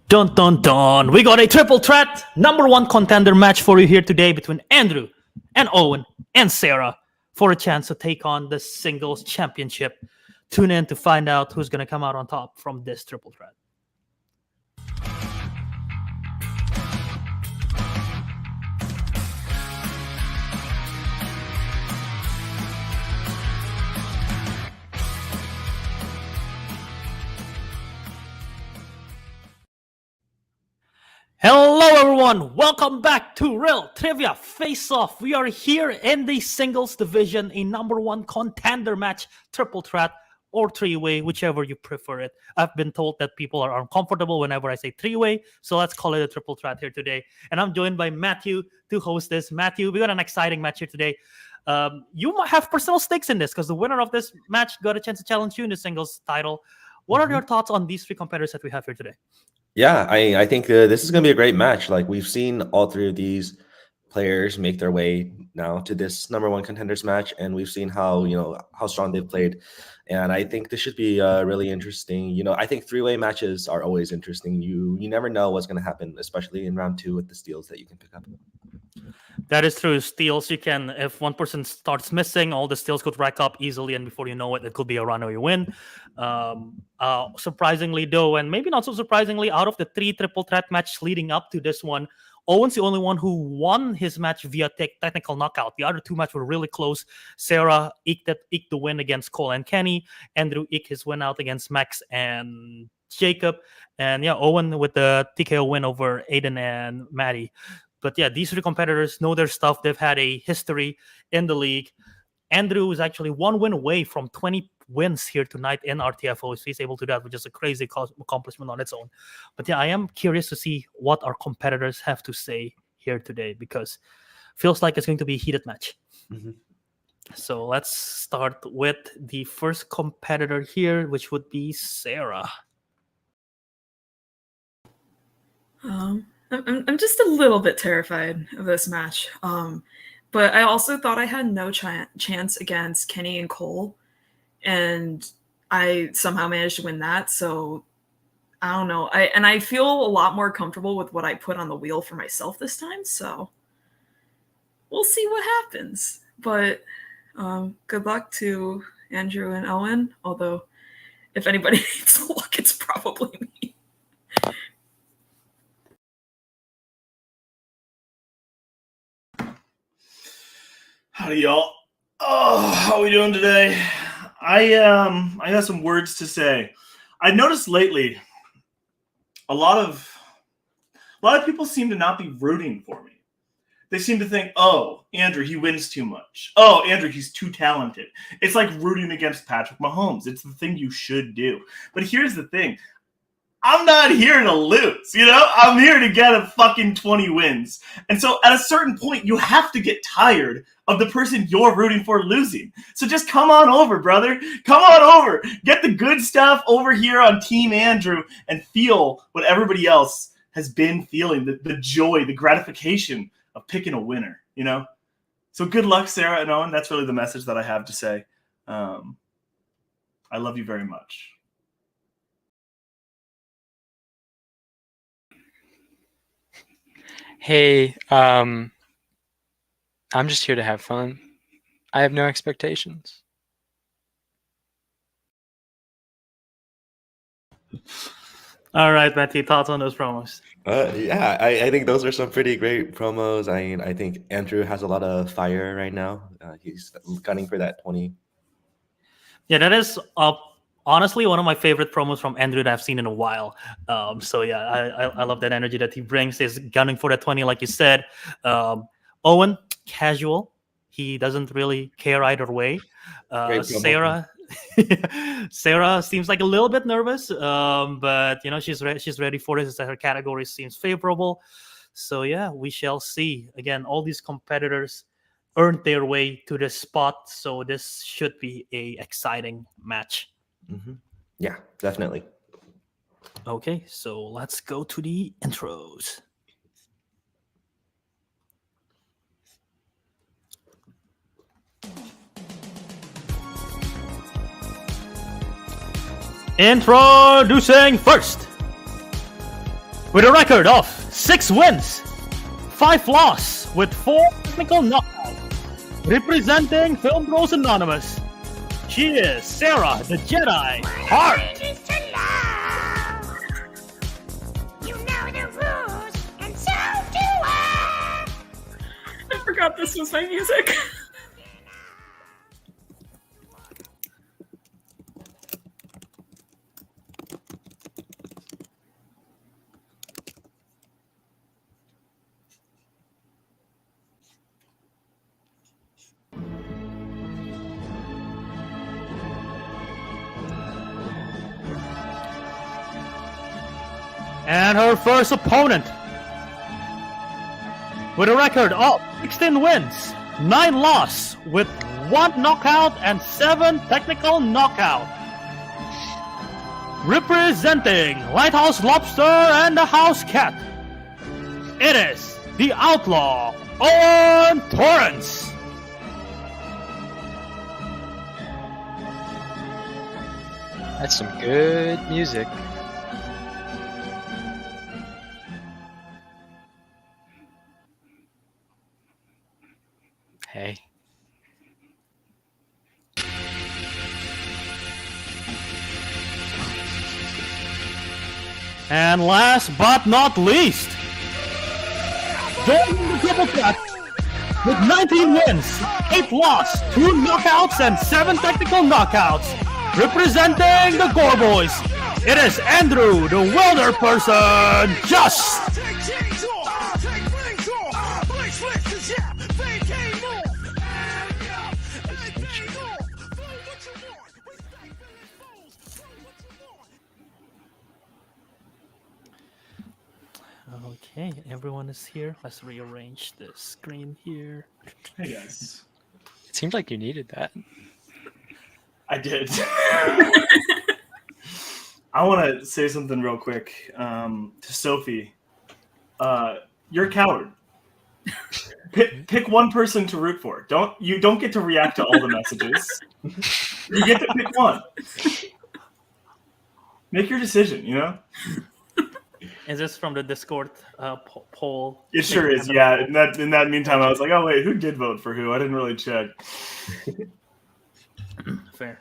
Dun dun dun. We got a triple threat number one contender match for you here today between Andrew and Owen and Sarah for a chance to take on the singles championship. Tune in to find out who's going to come out on top from this triple threat. Hello everyone, welcome back to Real Trivia Face Off. We are here in the singles division, a number one contender match, triple threat or three-way, whichever you prefer it. I've been told that people are uncomfortable whenever I say three-way, so let's call it a triple threat here today. And I'm joined by Matthew to host this. Matthew, we got an exciting match here today. You might have personal stakes in this because the winner of this match got a chance to challenge you in the singles title. What are your thoughts on these three competitors that we have here today? Yeah, I think this is going to be a great match. Like, we've seen all three of these players make their way now to this number one contenders match, and we've seen how strong they've played. And I think this should be really interesting. I think three-way matches are always interesting. You never know what's going to happen, especially in round two with the steals that you can pick up. That is true. Steals, you can, if one person starts missing, all the steals could rack up easily, and before you know it, it could be a runaway win. Surprisingly, though, and maybe not so surprisingly, out of the three triple threat matches leading up to this one, Owen's the only one who won his match via technical knockout. The other two matches were really close. Sarah eked the win against Cole and Kenny. Andrew eked his win out against Max and Jacob. And yeah, Owen with the TKO win over Aiden and Maddie. But yeah, these three competitors know their stuff. They've had a history in the league. Andrew is actually one win away from 20 wins here tonight in RTFO. So he's able to do that, which is a crazy accomplishment on its own. But yeah, I am curious to see what our competitors have to say here today, because it feels like it's going to be a heated match. Mm-hmm. So let's start with the first competitor here, which would be Sarah. I'm just a little bit terrified of this match. But I also thought I had no chance against Kenny and Cole, and I somehow managed to win that. So I don't know. I feel a lot more comfortable with what I put on the wheel for myself this time. So we'll see what happens. But good luck to Andrew and Owen. Although if anybody needs luck, it's probably me. Howdy, y'all. Oh, how are we doing today? I got some words to say. I noticed lately a lot of people seem to not be rooting for me. They seem to think, oh, Andrew, he wins too much. Oh, Andrew, he's too talented. It's like rooting against Patrick Mahomes. It's the thing you should do. But here's the thing. I'm not here to lose, I'm here to get a fucking 20 wins. And so at a certain point, you have to get tired of the person you're rooting for losing. So just come on over, brother. Come on over. Get the good stuff over here on Team Andrew and feel what everybody else has been feeling, the joy, the gratification of picking a winner, So good luck, Sarah and Owen. That's really the message that I have to say. I love you very much. Hey, I'm just here to have fun. I have no expectations. All right, Matthew, thoughts on those promos? Yeah, I think those are some pretty great promos. I think Andrew has a lot of fire right now. He's gunning for that 20. Yeah, that is honestly one of my favorite promos from Andrew that I've seen in a while. So yeah, I love that energy that he brings. He's gunning for that 20, like you said. Owen, casual. He doesn't really care either way. Sarah seems like a little bit nervous, but she's ready for this. Her category seems favorable. So yeah, we shall see. Again, all these competitors earned their way to this spot, so this should be a exciting match. Mm-hmm. Yeah, definitely. Okay, so let's go to the intros. Introducing first, With a record of 6 wins, 5 losses, with 4 technical knockouts, representing Film Bros Anonymous, she is Sarah the Jedi Hart. You know the rules, and so do I. I forgot this was my music. And her first opponent, with a record of 16 wins, 9 losses, with 1 knockout and 7 technical knockout. Representing Lighthouse Lobster and the House Cat, it is the Outlaw, Owen Torrance. That's some good music. Hey. And last but not least, joining the triple threat with 19 wins, 8 losses, 2 knockouts, and 7 technical knockouts, representing the Gore Boys, it is Andrew the Wilderperson Just. Okay, everyone is here. Let's rearrange the screen here. Hey guys, It seemed like you needed that. I did. I want to say something real quick to Sophie. You're a coward. Pick one person to root for. You don't get to react to all the messages. You get to pick one. Make your decision. You know. Is this from the Discord poll? It sure is. Yeah. In that meantime, I was like, oh wait, who did vote for who? I didn't really check. Fair.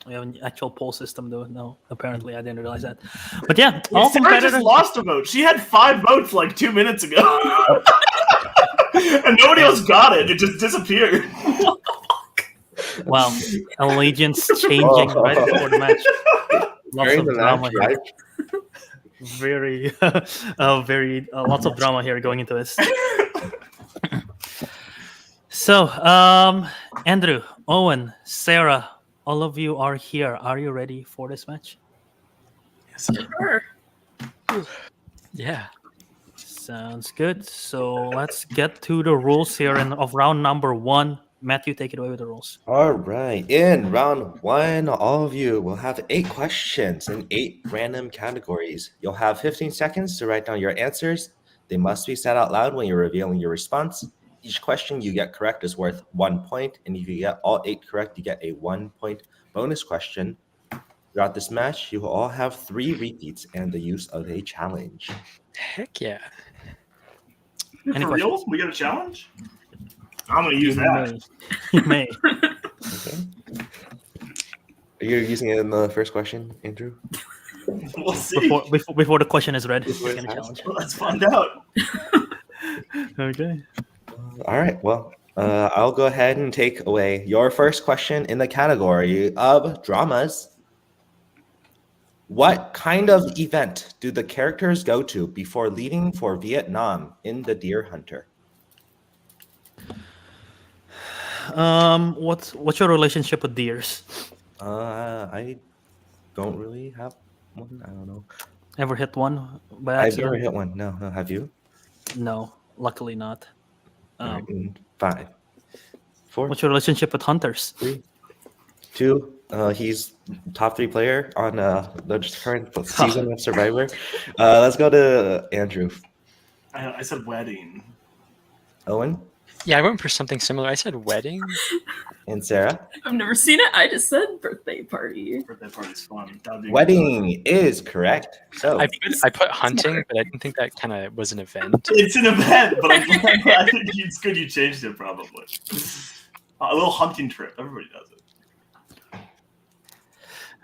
We have an actual poll system, though. No, apparently I didn't realize that. But yeah, all Sarah competitors just lost a vote. She had 5 votes like 2 minutes ago, and nobody else got it. It just disappeared. Wow, allegiance changing right before the match. Lots During of the drama match, here. right? Very, lots of drama here going into this. So, Andrew, Owen, Sarah, all of you are here. Are you ready for this match? Sure. Yeah. Sounds good. So let's get to the rules here of round number 1. Matthew, take it away with the rules. All right. In round 1, all of you will have 8 questions in 8 random categories. You'll have 15 seconds to write down your answers. They must be said out loud when you're revealing your response. Each question you get correct is worth 1 point, and if you get all 8 correct, you get a 1-point bonus question. Throughout this match, you will all have 3 repeats and the use of a challenge. Heck yeah. Any For real? questions? We got a challenge? I'm going to use that. You may. Okay. Are you using it in the first question, Andrew? We'll see. Before the question is read, Before take it's any asked. challenge. Let's find out. Okay. All right. Well, I'll go ahead and take away your first question in the category of dramas. What kind of event do the characters go to before leaving for Vietnam in The Deer Hunter? What's your relationship with deers? I don't really have one. I don't know. Ever hit one by I've accident? never hit one. No. Have you? No, luckily not. All right, in 5, 4, What's your relationship with hunters? 3, 2. He's top 3 player on the current season of Survivor. Let's go to Andrew. I said wedding. Owen. Yeah, I went for something similar. I said wedding. And Sarah? I've never seen it. I just said birthday party. Birthday party's fun. That would be a good Wedding is correct. So I put hunting, but I didn't think that kind of was an event. It's an event, but I think it's good you changed it probably. A little hunting trip. Everybody does it.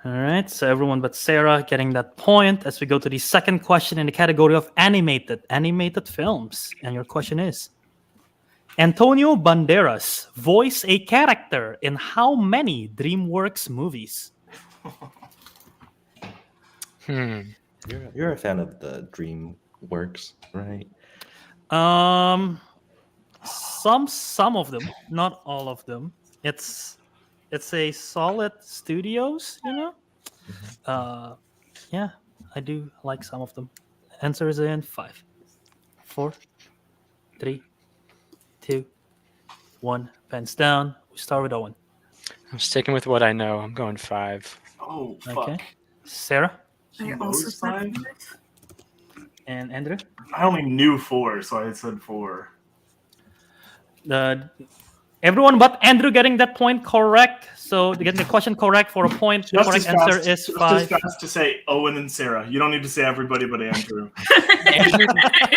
All right, so everyone but Sarah getting that point as we go to the second question in the category of animated films. And your question is, Antonio Banderas voiced a character in how many DreamWorks movies? you're a fan of the DreamWorks, right? Some of them, not all of them. It's a solid studios, you know. Yeah, I do like some of them. Answer is in 5, 4, 3, 2, 1. Pens down. We start with Owen. I'm sticking with what I know. I'm going 5. Oh, fuck. Okay. Sarah I Those also said five? 5. and Andrew. I only knew 4, so I said 4. Everyone but Andrew getting that point correct. So to get the question correct for a point, the Just correct as answer fast, is just 5. as fast to say Owen and Sarah. You don't need to say everybody but Andrew.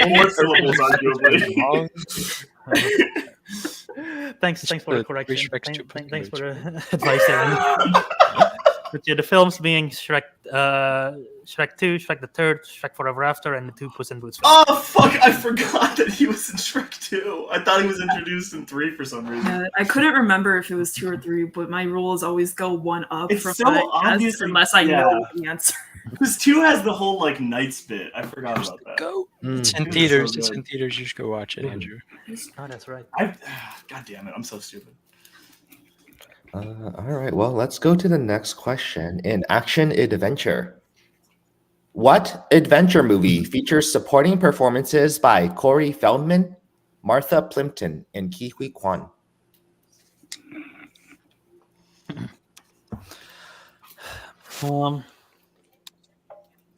More syllables, arguably. Thanks for the the correction. three Shreks, two Thanks for Contenders. the advice, Aaron. But yeah, the films being Shrek 2, Shrek the Third, Shrek Forever After, and the 2 Puss in Boots films. Oh, fuck. I forgot that he was in Shrek 2. I thought he was introduced in 3 for some reason. I couldn't remember if it was 2 or 3, but my rule is always go 1 up It's from so what I guessed, obviously- unless I yeah. know the answer. Because 2 has the whole, like, Knights bit. I forgot about that. Go. Mm. It's in Dude, theaters. so It's good. in theaters. You should go watch it, Andrew. Oh, that's right. God damn it. I'm so stupid. All right, well, let's go to the next question. In action adventure, what adventure movie features supporting performances by Corey Feldman, Martha Plimpton, and Ki Hui Kwan?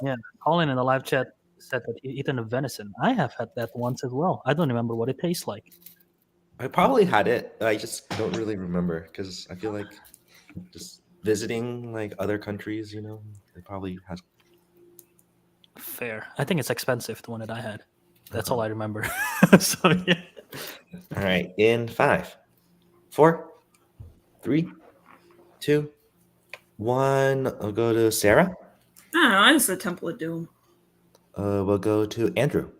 Yeah, Colin in the live chat said that he eaten a venison. I have had that once as well. I don't remember what it tastes like. I probably had it. I just don't really remember because I feel like just visiting like other countries, you know, it probably has. Fair. I think it's expensive, the one that I had. That's all I remember. So yeah. All right, in 5, 4, 3, 2, 1. I'll go to Sarah. I don't know. I just said Temple of Doom. We'll go to Andrew.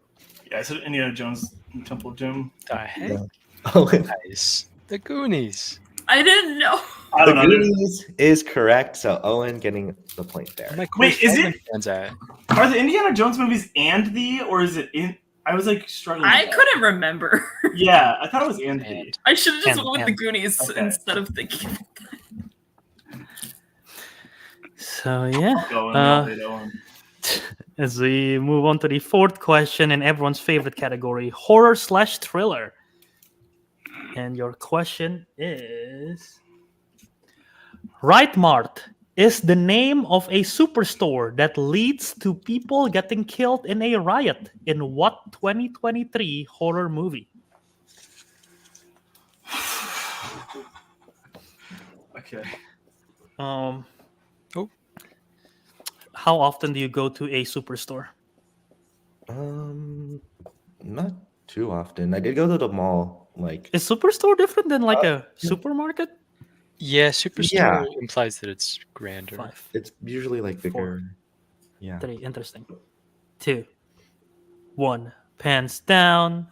Yeah, I said Indiana Jones and Temple of Doom. The heck, Oh, guys? The Goonies. I didn't know. I the don't know. dude. Goonies is correct. So Owen getting the point there. Where my Corey Wait, is Feldman it- fans at? Are the Indiana Jones movies and the, or is it in? I was like struggling. I with that. couldn't remember. Yeah, I thought it was and the. And I should have just And- went with and. the Goonies Okay. instead of thinking. So yeah. Going on. As we move on to the fourth question in everyone's favorite category, horror/thriller. And your question is: Right Mart is the name of a superstore that leads to people getting killed in a riot in what 2023 horror movie? Okay. Oh. Oh. How often do you go to a superstore? Not too often. I did go to the mall. Like, Is superstore different than like a supermarket? yeah, Superstore implies that it's grander. 5, it's usually like bigger. 4, Yeah. 3. Interesting. 2, 1. Pants down.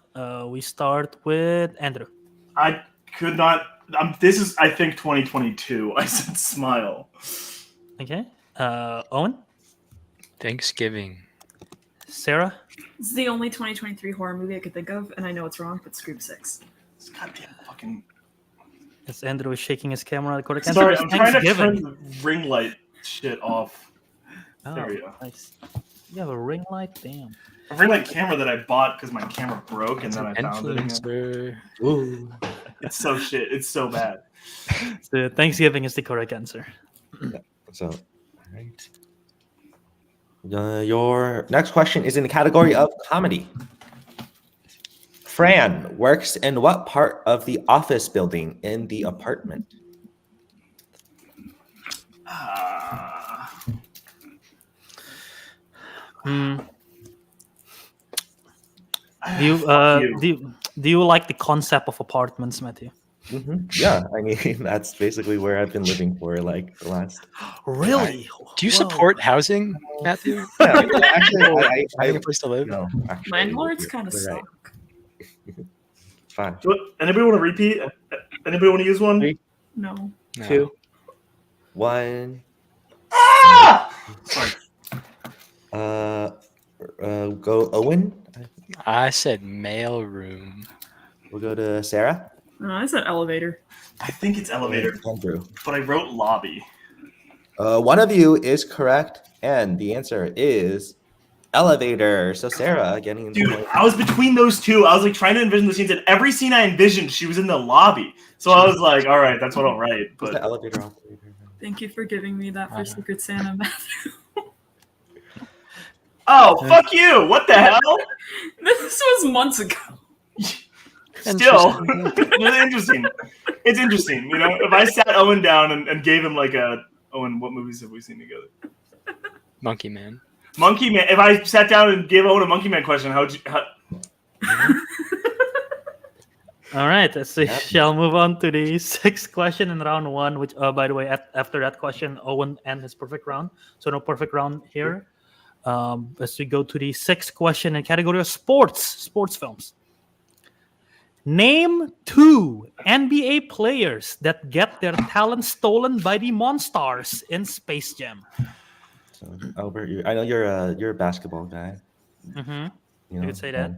We start with Andrew. I could not. This is, I think, 2022. I said Smile. Okay. Owen, Thanksgiving. Sarah, This is the only 2023 horror movie I could think of, and I know it's wrong, but Scream 6. This goddamn fucking. as Andrew is shaking his camera. The correct answer Sorry, is I'm trying to Thanksgiving. turn the ring light shit off. Oh, There we go. nice. You have a ring light? Damn. A ring light camera that I bought because my camera broke and It's then an I found it again. influencer. Ooh. It's so shit. It's so bad. So Thanksgiving is the correct answer. So, all right. Your next question is in the category of comedy. Fran works in what part of the office building in the apartment? Hmm. Do Do you like the concept of apartments, Matthew? Yeah, I mean that's basically where I've been living for like the last. Really? Do you Whoa. support housing, Matthew? Yeah, actually, Having a place to live? no, actually, Landlords kind of you're right. suck. It's fine. Anybody want to repeat? Anybody want to use one? Three. No. No. 2, 1. Ah! Sorry. Go Owen. I said mail room. We'll go to Sarah. No, I said elevator. I think it's elevator, Andrew. but I wrote lobby. One of you is correct, and the answer is elevator. So Sarah getting into Dude, I was between those two. I was like trying to envision the scenes, and every scene I envisioned, she was in the lobby. So I was like, all right, that's what I'll write. Who's the But elevator operator. Thank you for giving me that for Secret Santa, Matthew. oh, fuck you! What the hell? This was months ago. Still, it's interesting. It's interesting. You know, if I sat Owen down and gave him like a Owen, what movies have we seen together? Monkey Man. Monkey Man. If I sat down and gave Owen a Monkey Man question, how would you? All right, so Yep. shall move on to the sixth question in round one. Which, by the way, after that question, Owen and his perfect round. So no perfect round here. As we go to the sixth question in category of sports films. Name 2 NBA players that get their talent stolen by the Monstars in Space Jam. So Albert, I know you're a basketball guy. Mm-hmm. You know, could say that.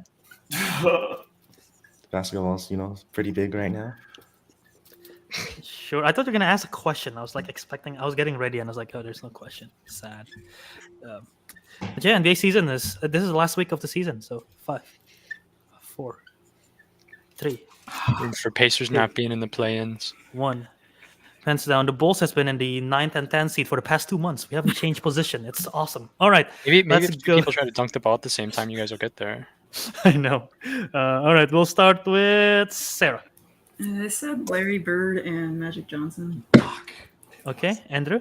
and basketball's pretty big right now. Sure. I thought you were gonna ask a question. I was like expecting. I was getting ready, and I was like, "Oh, there's no question." Sad. But yeah, NBA season is. This is the last week of the season, so 5, 4, 3, Room for Pacers not being in the play-ins. 1. Hands down. The Bulls has been in the 9th and 10th seed for the past 2 months. We haven't changed position. It's awesome. All right, Maybe let's if go. people try to dunk the ball at the same time, you guys will get there. I know. All right, we'll start with Sarah. I said Larry Bird and Magic Johnson. Okay, Andrew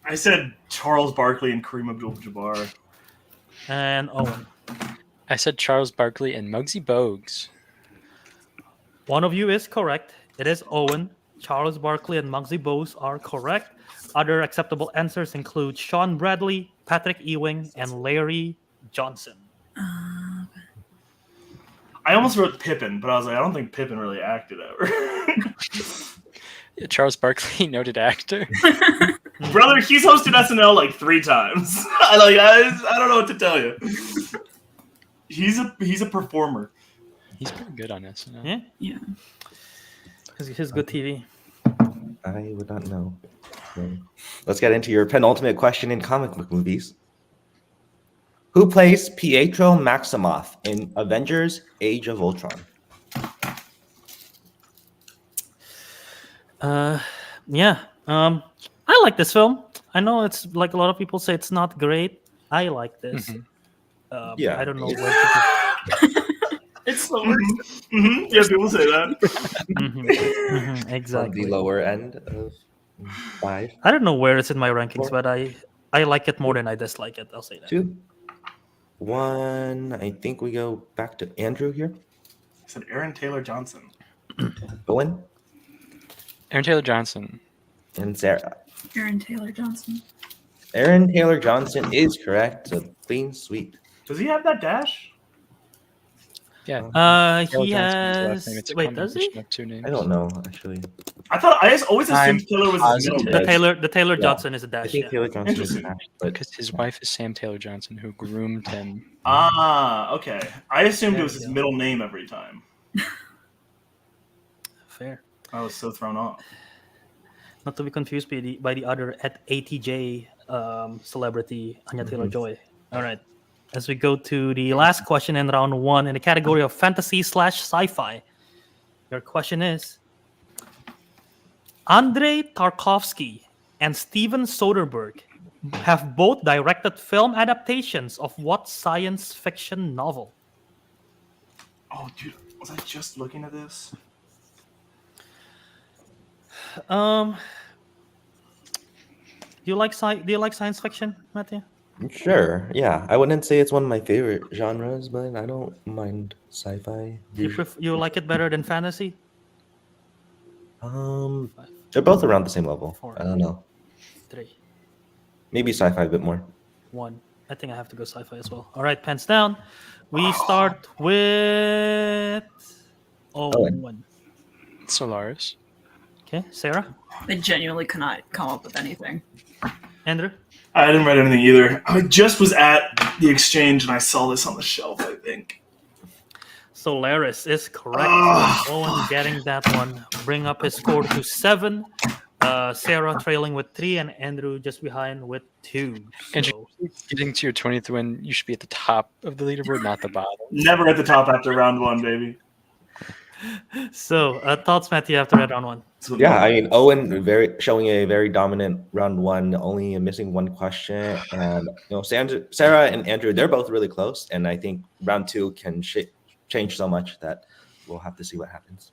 I said Charles Barkley and Kareem Abdul-Jabbar. and Owen. I said Charles Barkley and Muggsy Bogues. One of you is correct. It is Owen. Charles Barkley and Muggsy Bogues are correct. Other acceptable answers include Sean Bradley, Patrick Ewing, and Larry Johnson. I almost wrote Pippen, but I was like, I don't think Pippen really acted ever. Yeah, Charles Barkley, noted actor. Brother, he's hosted SNL like 3 times. I don't know what to tell you. He's a performer. He's pretty good on SNL. Yeah, Yeah. he's good TV. I would not know. So, let's get into your penultimate question in comic book movies. Who plays Pietro Maximoff in Avengers: Age of Ultron? Yeah. I like this film. I know it's like a lot of people say it's not great. I like this. Yeah. I don't know where to It's the worst. Yeah, people say that. From exactly. the lower end of 5, I don't know where it's in my rankings, but I like it more than I dislike it. I'll say that. 2, 1. I think we go back to Andrew here. I said Aaron Taylor Johnson. Owen Aaron Taylor Johnson. and Sarah. Aaron Taylor Johnson. Aaron Taylor Johnson is correct. So clean sweep. Does he have that dash? Yeah. He Taylor Johnson's the last has. name. It's a Wait, does he? combination of 2 names. I don't know actually. I just always assumed Taylor was his middle positive. name. The Taylor Yeah. Johnson is a I dash. think Yeah. Taylor Johnson is Interesting. correct, but Because his wife is Sam Taylor Johnson, who groomed him. Ah, okay. I assumed There it was we his go. middle name every time. Fair. I was so thrown off. Not to be confused by the other at ATJ celebrity Anya Taylor-Joy. All right. As we go to the last question in round 1 in the category of fantasy/sci-fi. Your question is: Andrei Tarkovsky and Steven Soderbergh have both directed film adaptations of what science fiction novel? Oh, dude. Was I just looking at this? Do you like science fiction, Matthew? Sure. Yeah, I wouldn't say it's one of my favorite genres, but I don't mind sci-fi. You like it better than fantasy? They're both around the same level. 4, I don't know. 3, Maybe sci-fi a bit more. 1. I think I have to go sci-fi as well. All right, pens down. We start with Owen. Solaris. Okay, Sarah, I genuinely cannot come up with anything. Andrew. I didn't write anything either. I just was at the exchange and I saw this on the shelf, I think. Solaris is correct. Owen getting that one. Bring up his score to 7. Sarah trailing with 3, and Andrew just behind with 2. Andrew, getting to your 20th win, you should be at the top of the leaderboard, not the bottom. Never at the top after round 1, baby. So, thoughts, Matthew, after that round 1? Yeah, I mean, Owen showing a very dominant round 1, only missing one question, and Sarah and Andrew, they're both really close, and I think round 2 can change so much that we'll have to see what happens.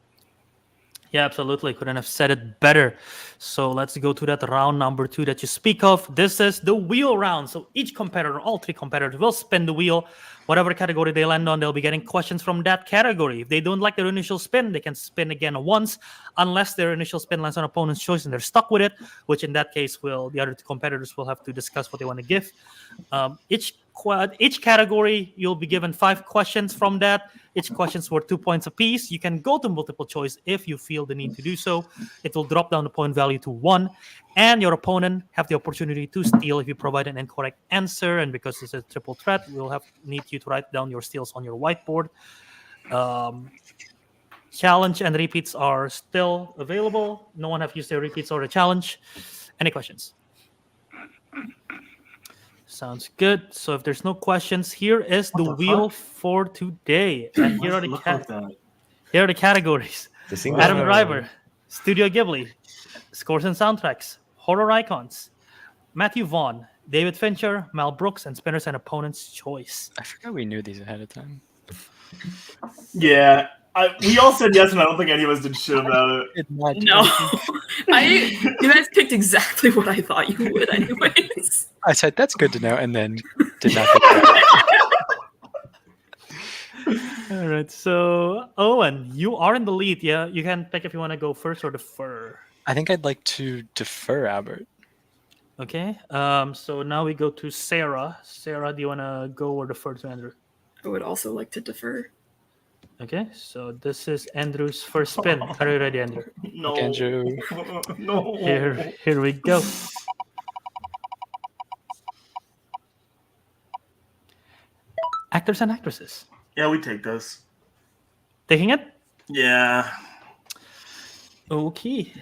Yeah, absolutely. Couldn't have said it better. So let's go to that round number 2 that you speak of. This is the wheel round. So each competitor, all 3 competitors, will spin the wheel. Whatever category they land on, they'll be getting questions from that category. If they don't like their initial spin, they can spin again once, unless their initial spin lands on opponent's choice and they're stuck with it, which in that case, the other 2 competitors will have to discuss what they want to give. Each category, you'll be given 5 questions from that. Each question's worth 2 points apiece. You can go to multiple choice if you feel the need to do so. It will drop down the point value to 1, and your opponent have the opportunity to steal if you provide an incorrect answer. And because it's a triple threat, we'll need you to write down your steals on your whiteboard. Challenge and repeats are still available. No one have used their repeats or the challenge. Any questions? Sounds good. So if there's no questions, here is the wheel for today. And here are the categories. Adam Driver, Studio Ghibli, Scores and Soundtracks, Horror Icons, Matthew Vaughn, David Fincher, Mel Brooks, and Spinners and Opponent's Choice. I forgot we knew these ahead of time. Yeah. We all said yes, and I don't think any of us did shit about it. No. You guys picked exactly what I thought you would anyways. I said, that's good to know, and then did not think about it. All right, so Owen, you are in the lead. Yeah, you can pick if you want to go first or defer. I think I'd like to defer, Albert. Okay, so now we go to Sarah. Sarah, do you want to go or defer to Andrew? I would also like to defer. Okay, so this is Andrew's first spin. Are you ready, Andrew? No. Andrew. No. Here we go. Actors and actresses. Yeah, we take this. Taking it? Yeah. Okay.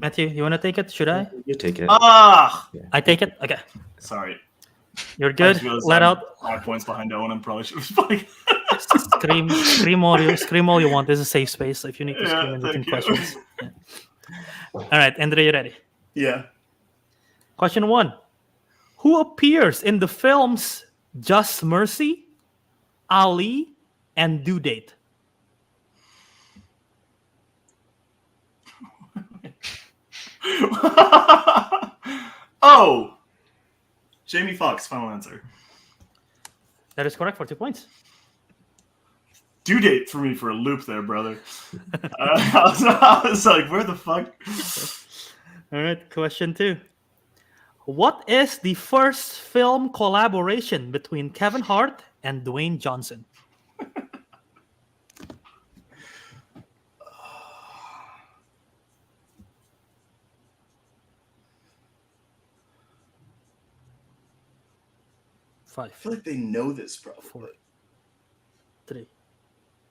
Matthew, you want to take it? Should I? You take it. Ah! I take it? Okay. Sorry. You're I good. just realized Let I'm out. 5 points behind Owen. I probably should have spoken. Scream all you want. This is a safe space if you need to scream in between thank you. questions. Yeah. All right, Andre, you ready? Yeah. Question 1. Who appears in the films Just Mercy, Ali, and Due Date? Oh! Jamie Foxx, final answer. That is correct for 2 points. Due date for me for a loop there, brother. I was like, where the fuck? All right, question 2. What is the first film collaboration between Kevin Hart and Dwayne Johnson? I feel like they know this, probably. 4, 3.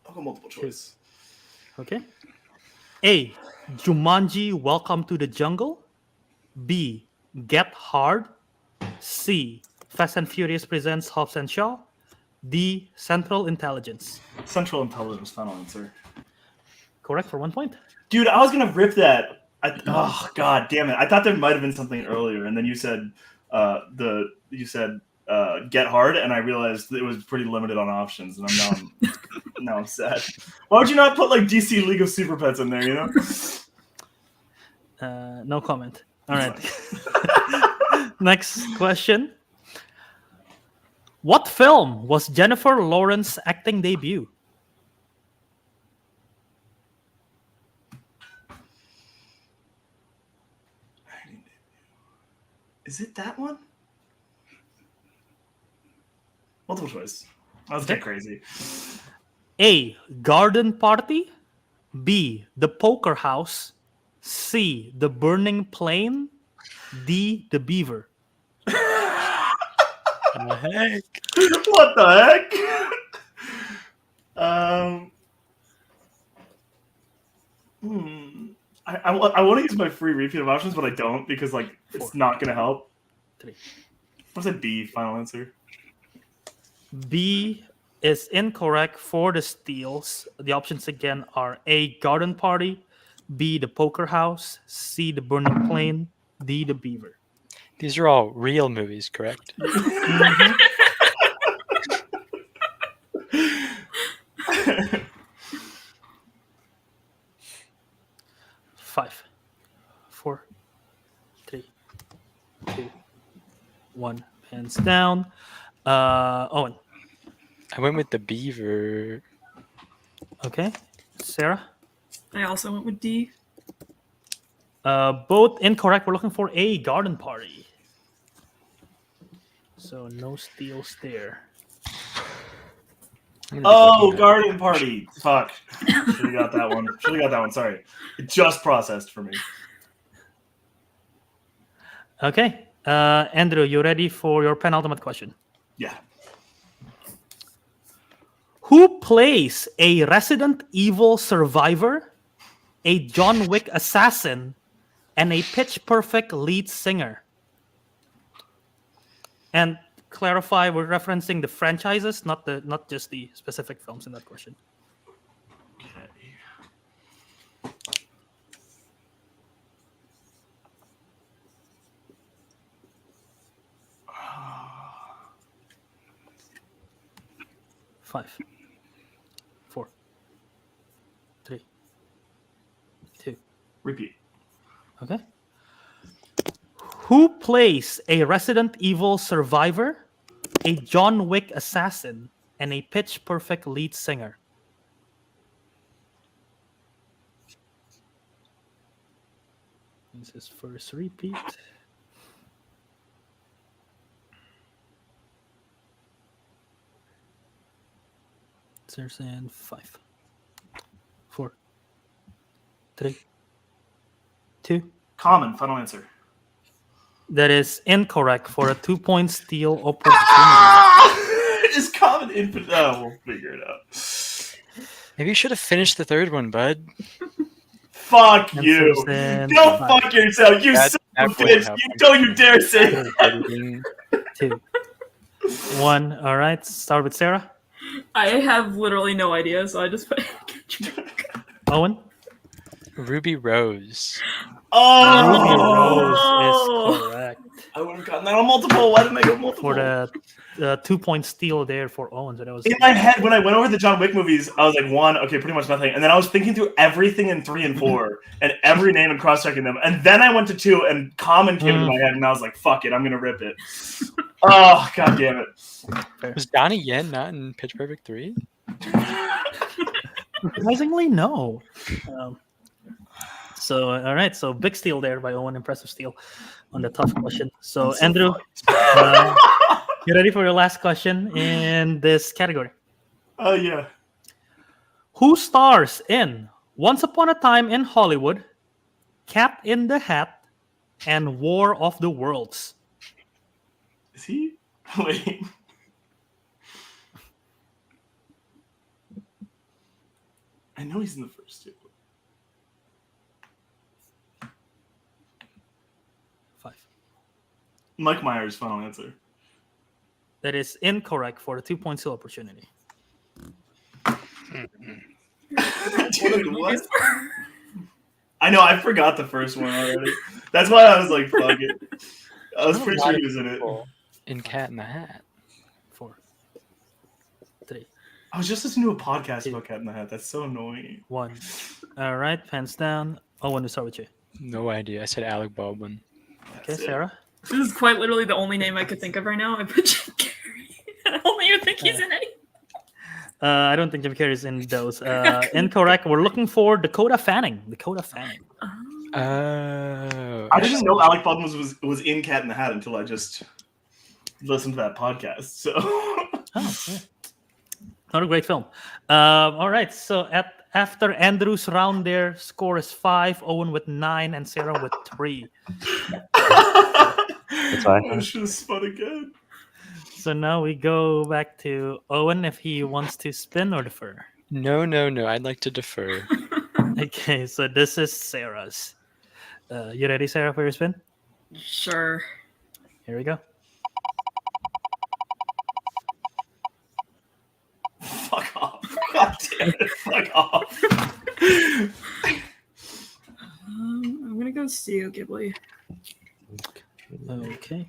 I'll go multiple choice. Okay. A. Jumanji: Welcome to the Jungle. B. Get Hard. C. Fast and Furious presents Hobbs and Shaw. D. Central Intelligence. Central Intelligence, final answer. Correct for 1 point. Dude, I was gonna rip that. Oh god damn it! I thought there might have been something earlier, and then you said Get Hard, and I realized it was pretty limited on options, and now I'm sad. Why would you not put like DC League of Super Pets in there? You know. No comment. All right. Next question. What film was Jennifer Lawrence's acting debut? Is it that one? Multiple choice. Let's get crazy. A. Garden Party. B. The Poker House. C. The Burning Plain. D. The Beaver. What the heck? What the heck? I want to use my free repeat of options, but I don't because like it's not going to help. 3. What's a B? Final answer. B is incorrect for the steals. The options again are A. Garden Party. B. The Poker House. C. The Burning Plain. D. The Beaver. These are all real movies, correct? Mhm. 5, 4, 3, 2, 1. Hands down. Owen. I went with the Beaver. Okay. Sarah. I also went with D. Both incorrect. We're looking for A. Garden Party. So no steals there. I'm gonna be Oh, looking at- Garden Party. Fuck. Should have got that one. Sorry. It just processed for me. Okay. Andrew, you ready for your penultimate question? Yeah. Who plays a Resident Evil survivor, a John Wick assassin, and a Pitch Perfect lead singer? And clarify, we're referencing the franchises, not just the specific films in that question. Okay. Five, 4, 3, 2. Repeat. Okay. Who plays a Resident Evil survivor, a John Wick assassin, and a Pitch Perfect lead singer? This is first repeat. And 5, 4, 3, 2. Common. Final answer. That is incorrect for a 2-point steal opportunity. Is Common infinite? Oh, we'll figure it out. Maybe you should have finished the third one, bud. Fuck you. Answers in Go 5, fuck yourself. You That- son that of a wouldn't bitch. help. You don't you dare say it. Editing. 2, 1. All right. Start with Sarah. I have literally no idea, so I just put. Owen. Ruby Rose. Oh, Rose is correct. I would have gotten that on multiple. Why didn't I go multiple? For the 2-point steal there for Owen. So that was In my head, when I went over the John Wick movies, I was like, 1, okay, pretty much nothing. And then I was thinking through everything in 3 and 4 and every name and cross-checking them. And then I went to 2 and Common came into my head and I was like, fuck it, I'm going to rip it. Oh, god damn it. Was Donnie Yen not in Pitch Perfect 3? surprisingly no. So all right, so big steal there by Owen, impressive steal on the tough question. So Andrew, you ready for your last question in this category? Oh, yeah. Who stars in Once Upon a Time in Hollywood, Cat in the Hat, and War of the Worlds? Is he? Wait. I know he's in the first 2. 5. Mike Myers, final answer. That is incorrect for the 2-point steal opportunity. Dude, what? I know, I forgot the first one already. That's why I was like, fuck it. I was pretty sure he was in it. In Cat in the Hat. 4, 3, I was just listening to a podcast about Cat in the Hat. That's so annoying. 1. All right, pants down. Owen, we start with you. No idea. I said Alec Baldwin. Okay, That's it. Sarah. This is quite literally the only name I could think of right now. I put Jim Carrey. I don't even think he's in any. I don't think Jim Carrey is in those. Incorrect. We're looking for Dakota Fanning. Dakota Fanning. Oh. I didn't know Alec Baldwin was in Cat in the Hat until I just listened to that podcast. So Oh, yeah. Not a great film. All right. So after Andrew's round, their score is 5. Owen with 9, and Sarah with 3. That's fine. I should have spun again. So now we go back to Owen if he wants to spin or defer. No. I'd like to defer. Okay. So this is Sarah's. You ready, Sarah, for your spin? Sure. Here we go. Fuck off. God damn it. Fuck off. I'm gonna go Studio Ghibli. Okay.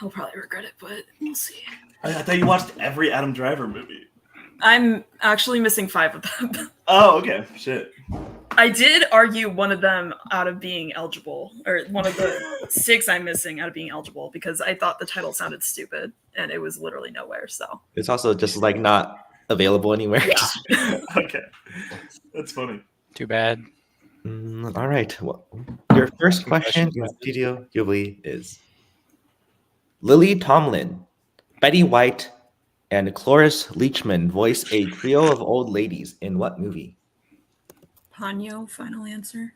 He'll probably regret it, but we'll see. I thought you watched every Adam Driver movie. I'm actually missing 5 of them. Oh, okay. Shit. I did argue one of them out of being eligible, or one of the 6 I'm missing out of being eligible, because I thought the title sounded stupid and it was literally nowhere. So It's also just like not available anywhere. Yeah. Okay. That's funny. Too bad. All right. Well, your first question in Studio Ghibli is Lily Tomlin, Betty White, and Cloris Leachman voice a trio of old ladies in what movie? Ponyo, final answer.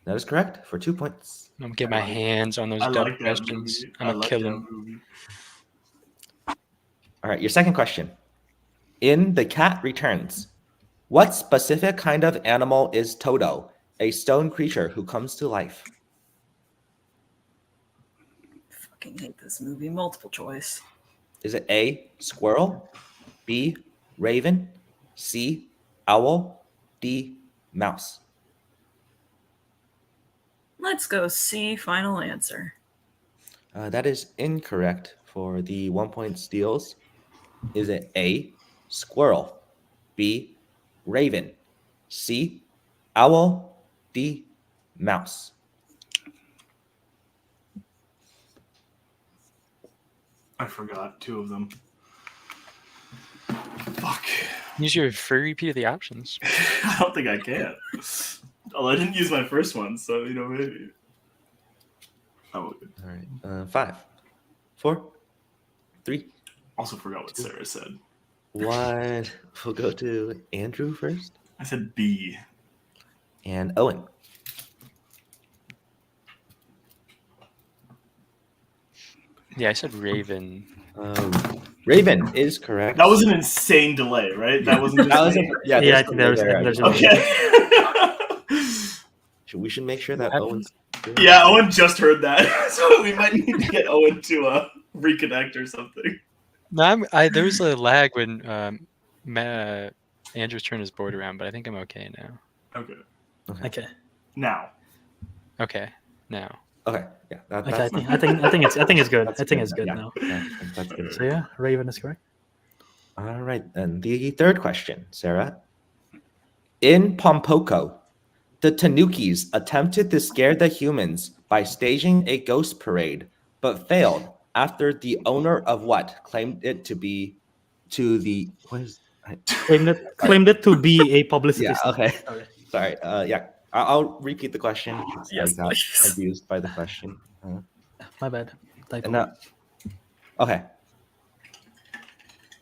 That is correct for 2 points. I'm gonna get my hands on those I dumb like that questions. movie. I'm I gonna like kill that them. movie. All right, your second question. In The Cat Returns, what specific kind of animal is Toto, a stone creature who comes to life? Fucking hate this movie. Multiple choice. Is it A, squirrel, B, raven, C, owl, D, mouse? Let's go C, final answer. That is incorrect for the 1 point steals. Is it A, squirrel, B, raven, C, owl, D, mouse? I forgot 2 of them. Fuck. Use your free repeat of the options. I don't think I can. Well, I didn't use my first one, so maybe. Oh, All right, 5, 4, 3, also forgot what Sarah said. 1. We'll go to Andrew first I said B. and Owen. Yeah, I said Raven. Raven is correct. That was an insane delay, right? That wasn't just That was me? Yeah, I there's think there's a Okay. We should make sure that What Owen's. Yeah, Owen just heard that, so we might need to get Owen to reconnect or something. No, there was a lag when Andrew's turned his board around, but I think I'm okay now. Okay. Okay. Now. Okay, now. Okay, yeah. Okay. That's I think it's good. that's I think it's good yeah, now. yeah, that's good. So yeah, Raven is correct. All right, and the third question, Sarah. In Pompoko, the Tanukis attempted to scare the humans by staging a ghost parade, but failed after the owner of what claimed it to be to the what is Claimed it to be a publicity yeah stunt. okay Sorry. sorry yeah I'll repeat the question. Yes, I got please. confused by the question. My bad. Typo. And okay.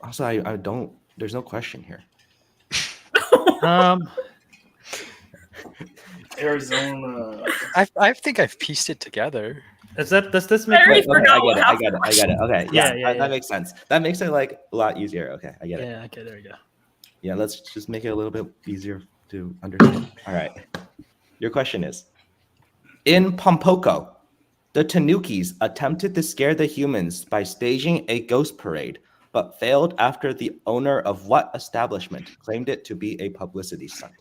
Also, I don't. There's no question here. Arizona. I think I've pieced it together. Does this make Very Okay, forgot I what get it. half I get it. the I get it. Okay, Yeah, yeah, yeah. that makes sense. That makes it like a lot easier. Okay, I get it. Yeah, okay, there we go. Yeah, let's just make it a little bit easier to understand. All right. Your question is, in Pompoko, the Tanukis attempted to scare the humans by staging a ghost parade, but failed after the owner of what establishment claimed it to be a publicity stunt?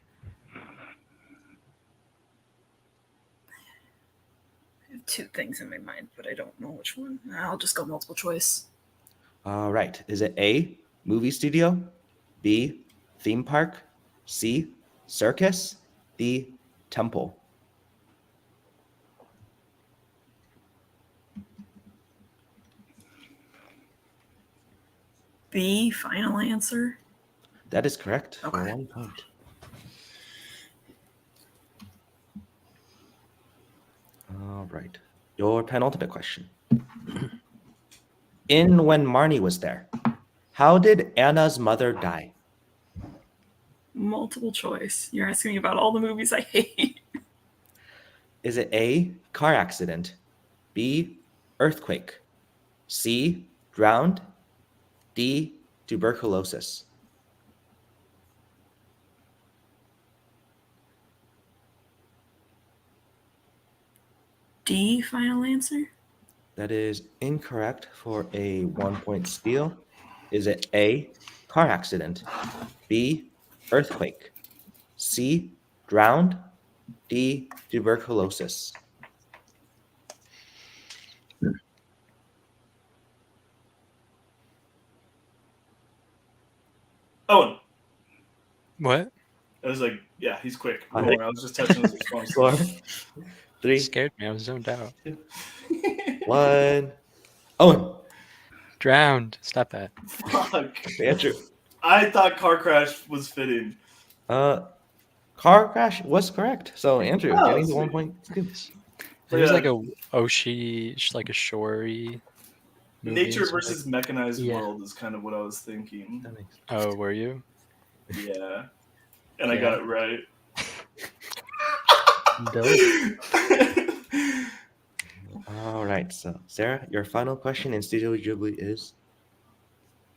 I have two things in my mind, but I don't know which one. I'll just go multiple choice. All right. Is it A, movie studio, B, theme park, C, circus, D, temple? B, final answer. That is correct for Okay. 1 point. All right. Your penultimate question. In When Marnie Was There, how did Anna's mother die? Multiple choice. You're asking me about all the movies I hate. Is it A, car accident, B, earthquake, C, drowned, D, tuberculosis? D, final answer. That is incorrect for a 1 point steal. Is it A, car accident, B, earthquake, C, drowned, D, tuberculosis? Owen. What? I was like, yeah, he's quick. I Don't think- worry, I was just touching his response. 4, 3, Scared me. I was zoned out. 1. Owen, Drowned. Stop that. Fuck. Andrew. I thought car crash was fitting. Car crash was correct. So Andrew Oh, getting the 1 sweet. point. scoop. There's Yeah. like a Oshi, like a shory. movie or Nature something. versus mechanized Yeah. world is kind of what I was thinking. That makes- Oh, were you? Yeah. And I got it right. All right. So Sarah, your final question in Studio Ghibli is: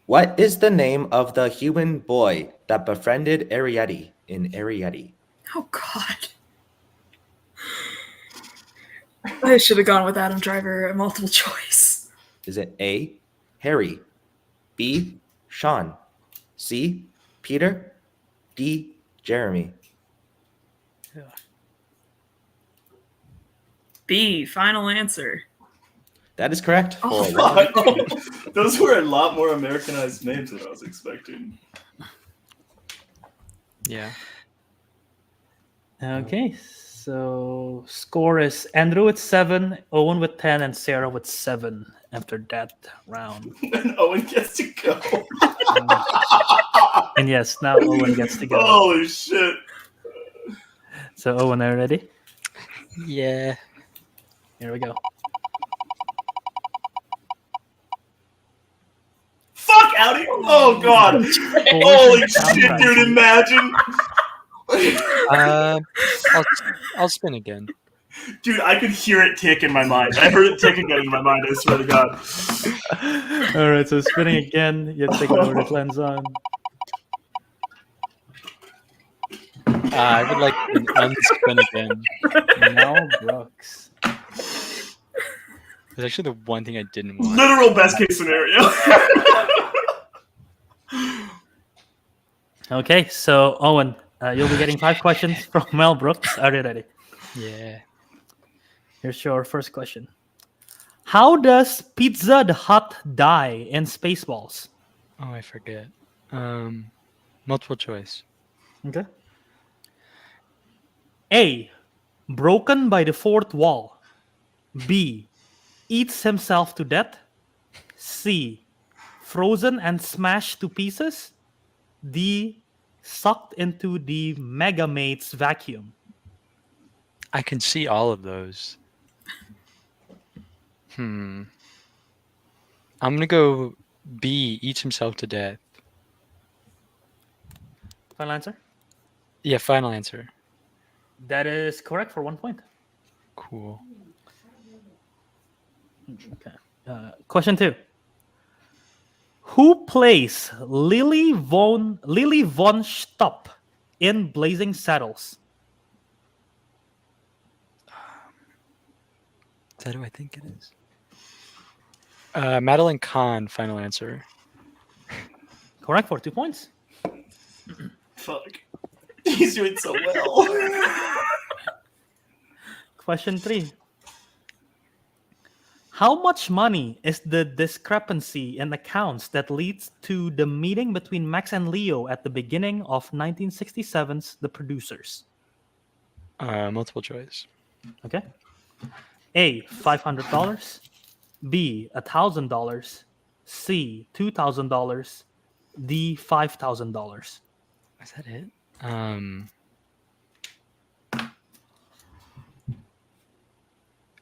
what is the name of the human boy that befriended Arrietty in Arrietty? Oh God. I should have gone with Adam Driver at multiple choice. Is it A, Harry, B, Sean, C, Peter, D, Jeremy? B, final answer. That is correct. For Oh, one. Fuck. Those were a lot more Americanized names than I was expecting. Yeah. Okay, so score is Andrew with 7, Owen with 10, and Sarah with 7 after that round. And Owen gets to go. And yes, now Owen gets to go. Holy shit. So Owen, are you ready? Yeah. Here we go. Fuck, Audi. Oh, God. Holy shit, dude. Imagine. I'll spin again. Dude, I could hear it tick in my mind. I heard it tick again in my mind, I swear to God. All right, so spinning again. You have to take it over to cleanse on. I would like to unspin again. Mel Brooks. It's actually the one thing I didn't want. Literal best case scenario. Okay, so Owen, you'll be getting 5 questions from Mel Brooks. Are you ready? Yeah. Here's your first question. How does Pizza the Hut die in Spaceballs? Oh, I forget. Multiple choice. Okay. A. Broken by the fourth wall. B. Eats himself to death. C. Frozen and smashed to pieces. D. Sucked into the Megamate's vacuum. I can see all of those. I'm gonna go B. Eats himself to death. Final answer? Yeah, final answer. That is correct for 1 point. Cool. Okay. Question 2. Who plays Lily von Stopp in Blazing Saddles? Is that who I think it is? Madeline Kahn, final answer. Correct for 2 points. Fuck. He's doing so well. Question 3. How much money is the discrepancy in accounts that leads to the meeting between Max and Leo at the beginning of 1967's The Producers? Multiple choice. Okay. A, $500. B, $1,000. C, $2,000. D, $5,000. Is that it?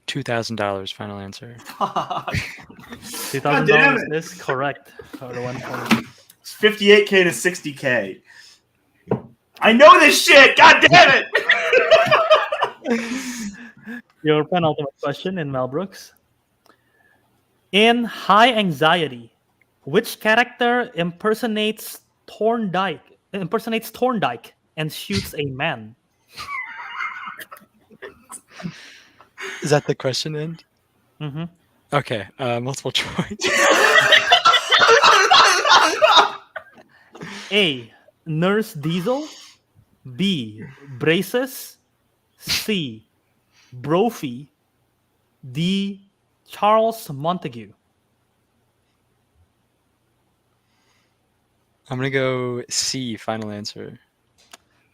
$2,000. Final answer. $2,000 damn it. is correct. For the 1 point. It's 58K to 60K. I know this shit. God damn it. Your penultimate question in Mel Brooks. In High Anxiety, which character impersonates Thorndike and shoots a man? Is that the question end? Mm-hmm. Okay. Multiple choice. A, Nurse Diesel. B, Braces. C, Brophy. D, Charles Montague. I'm gonna go C. Final answer.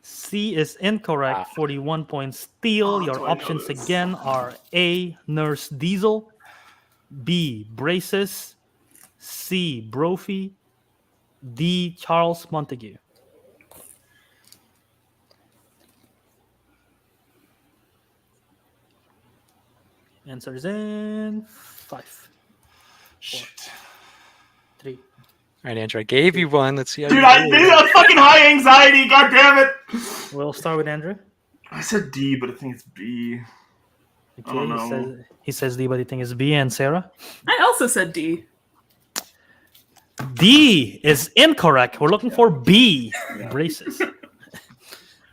C is incorrect for the 1 point steal. Oh, Your do I know options this? again are A, Nurse Diesel. B, Braces. C, Brophy. D, Charles Montague. Answers in 5, Shit. 3. All right, Andrew. I gave you one. Let's see how Dude, you I do. did a fucking high anxiety. God damn it. We'll start with Andrew. I said D, but I think it's B. I don't know. He says D, but he thinks it's B. And Sarah? I also said D. D is incorrect. We're looking for B, Braces.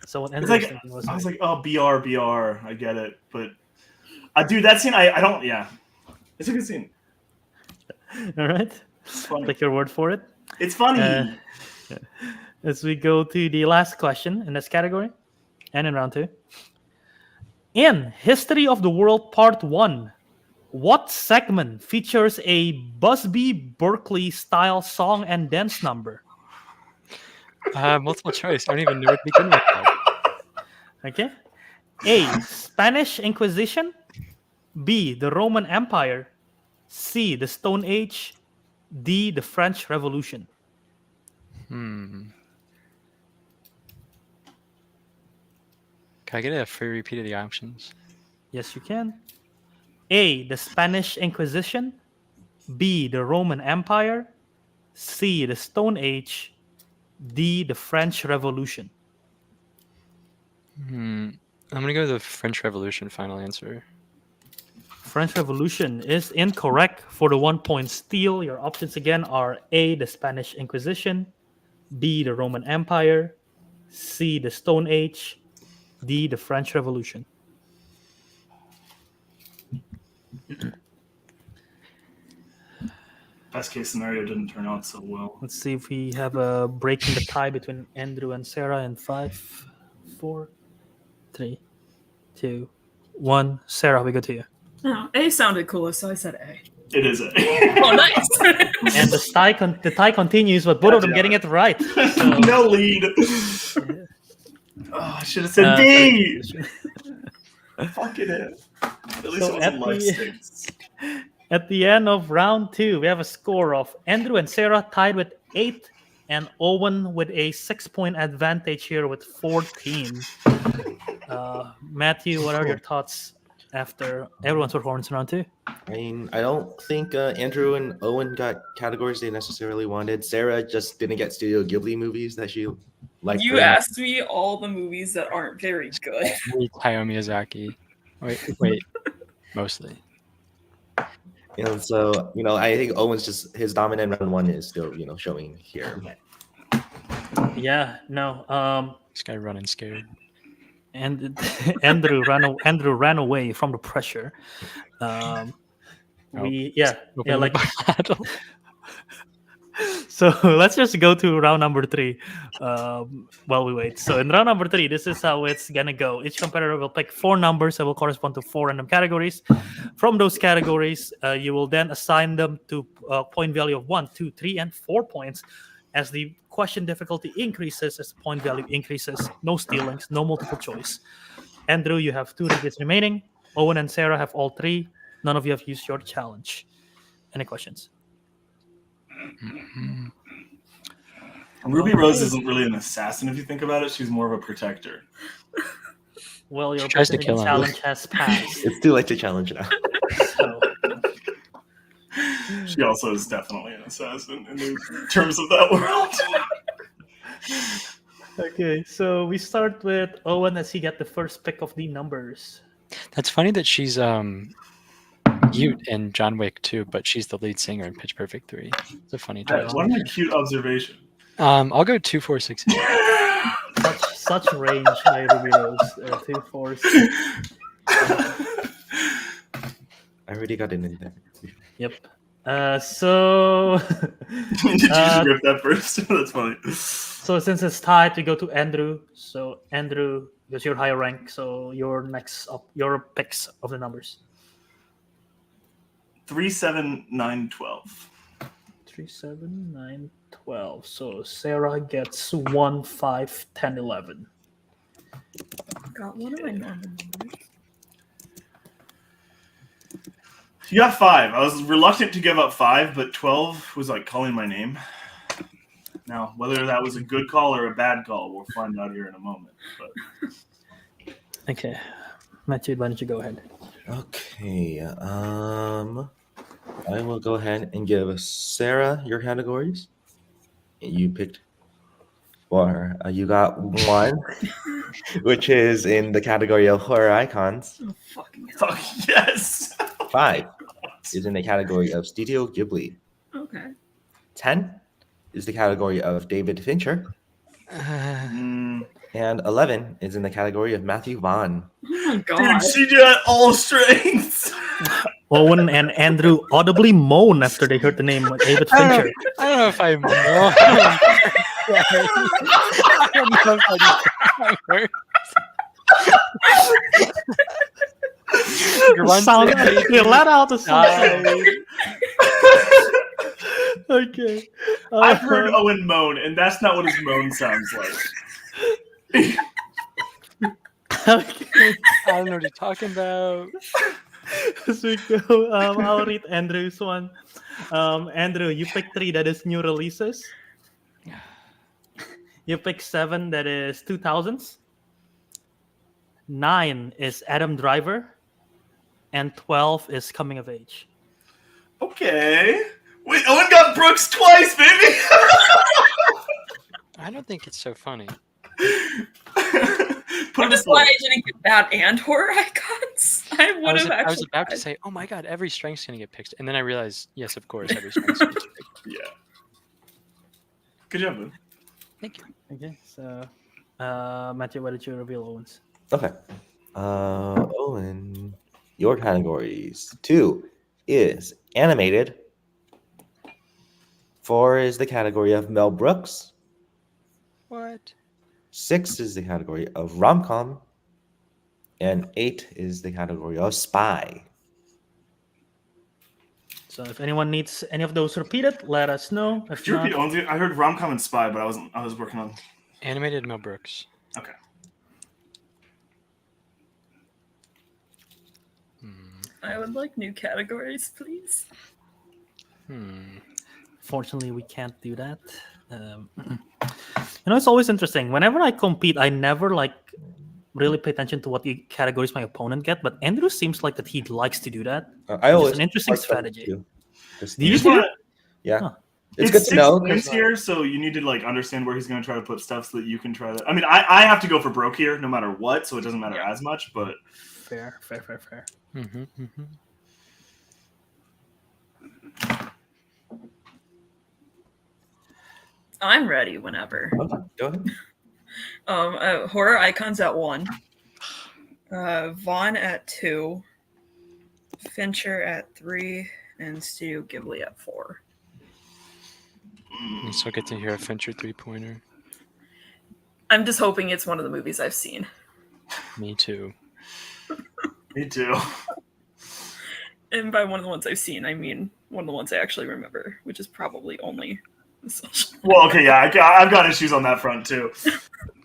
So what It's Andrew like, was thinking was I was like, oh, BR. I get it. But, dude, that scene, I don't, yeah. It's a good scene. all right. It's funny. Take your word for it. It's funny. As we go to the last question in this category and in round 2. In History of the World Part 1, what segment features a Busby Berkeley style song and dance number? Multiple choice. I don't even know where to begin with that. Okay. A, Spanish Inquisition. B, the Roman Empire. C, the Stone Age. D, the French Revolution. Can I get a free repeat of the options? Yes, you can. A, the Spanish Inquisition. B, the Roman Empire. C, the Stone Age. D, the French Revolution. I'm gonna go with the French Revolution. Final answer. French Revolution is incorrect for the 1 point steal. Your options again are A, the Spanish Inquisition. B, the Roman Empire. C, the Stone Age. D, the French Revolution. Best case scenario didn't turn out so well. Let's see if we have a break in the tie between Andrew and Sarah in 5, 4, 3, 2, 1. Sarah, we go to you. No, A sounded coolest, so I said A. It is a. Oh, nice. And the tie continues, but both of them getting it right. So, No lead. Oh, I should have said D. Fucking it. At least So it wasn't life stakes. at the end of round 2, we have a score of Andrew and Sarah tied with 8, and Owen with a 6-point advantage here with 14. Matthew, what are your thoughts after everyone's performance in round 2? I mean, I don't think Andrew and Owen got categories they necessarily wanted. Sarah just didn't get Studio Ghibli movies that she liked. You asked me all the movies that aren't very good. Hayao Miyazaki. Wait. Mostly. And so, I think Owen's just his dominant round 1 is still, showing here. Yeah, no. This guy running scared. And Andrew ran away from the pressure. Like battle. So let's just go to round number 3 while we wait. So in round number 3, this is how it's gonna go. Each competitor will pick 4 numbers that will correspond to 4 random categories. From those categories, you will then assign them to a point value of 1, 2, 3, and 4 points. As the question difficulty increases, as the point value increases, no stealings, no multiple choice. Andrew, you have 2 digits remaining. Owen and Sarah have all 3. None of you have used your challenge. Any questions? Ruby Rose isn't really an assassin if you think about it. She's more of a protector. Well, your She tries to opportunity kill him. challenge has passed. It's too late to challenge now. So, She also is definitely an assassin in the terms of that world. okay, so we start with Owen as he got the first pick of the numbers. That's funny that she's Ute in John Wick 2, but she's the lead singer in Pitch Perfect 3. It's a funny choice. What a cute observation. I'll go 2, 4, 6. Such range by Ruby Rose. 2, 4, 6. I already got it in there. Yep. So Did you just rip that first? That's funny. so since it's tied, we go to Andrew. So Andrew, because you're higher rank, so you're next up. Your picks of the numbers. 3, 7, 9, 12. 3, 7, 9, 12. So Sarah gets 1, 5, 10, 11. God, what am I normal numbers? You got 5. I was reluctant to give up 5, but 12 was like calling my name. Now, whether that was a good call or a bad call, we'll find out here in a moment. But Okay, Matthew, why don't you go ahead? Okay. I will go ahead and give Sarah your categories. You picked 4. You got 1, which is in the category of horror icons. Oh, fucking hell. fuck yes. 5 is in the category of Studio Ghibli. Okay. 10 is the category of David Fincher. Mm. And 11 is in the category of Matthew Vaughn. Oh my god. Dude, she got all strengths. Owen and Andrew audibly moan after they heard the name David I don't know. Fincher. I don't know if I know. I don't know if I do. Sound they let out the sound. Okay. I've heard Owen moan, and that's not what his moan sounds like. Okay. I don't know what you're talking about. As we go, I'll read Andrew's one. Andrew, you pick 3 that is new releases. You pick 7 that is 2000s. 9 is Adam Driver. And 12 is coming of age. Okay. Wait, Owen got Brooks twice, baby. I don't think it's so funny. Put I'm it just glad I didn't get that and horror icons. I I would was, have I was actually. about to say, oh my god, every strength's going to get picked. And then I realized, yes, of course, every strength's going to get picked. Yeah. Good job, man. Thank you. Okay, so Matthew, why did you reveal Owen's? Okay. Owen, your categories. 2 is animated. 4 is the category of Mel Brooks. What? 6 is the category of rom-com. And 8 is the category of spy. So if anyone needs any of those repeated, let us know. If Did you repeat not, Owen's? I heard rom-com and spy, but I was working on. Animated Mel Brooks. Okay. I would like new categories, please. fortunately, we can't do that. It's always interesting. Whenever I compete, I never really pay attention to what the categories my opponent get. But Andrew seems like that he likes to do that. I always an interesting like that strategy. too. Just Do you to- do? Yeah. Huh. It's good to 6 know. points here, so you need to understand where he's going to try to put stuff so that you can try that. I mean, I have to go for broke here no matter what, so it doesn't matter as much. But Fair. Mm-hmm, mm-hmm. I'm ready whenever. Okay, go ahead. Horror icons at 1. Vaughn at 2. Fincher at 3. And Studio Ghibli at 4. You still get to hear a Fincher 3-pointer. I'm just hoping it's one of the movies I've seen. Me too. Me too. And by one of the ones I've seen, I mean one of the ones I actually remember, which is probably only the Social. Well, okay, yeah, I've got issues on that front too.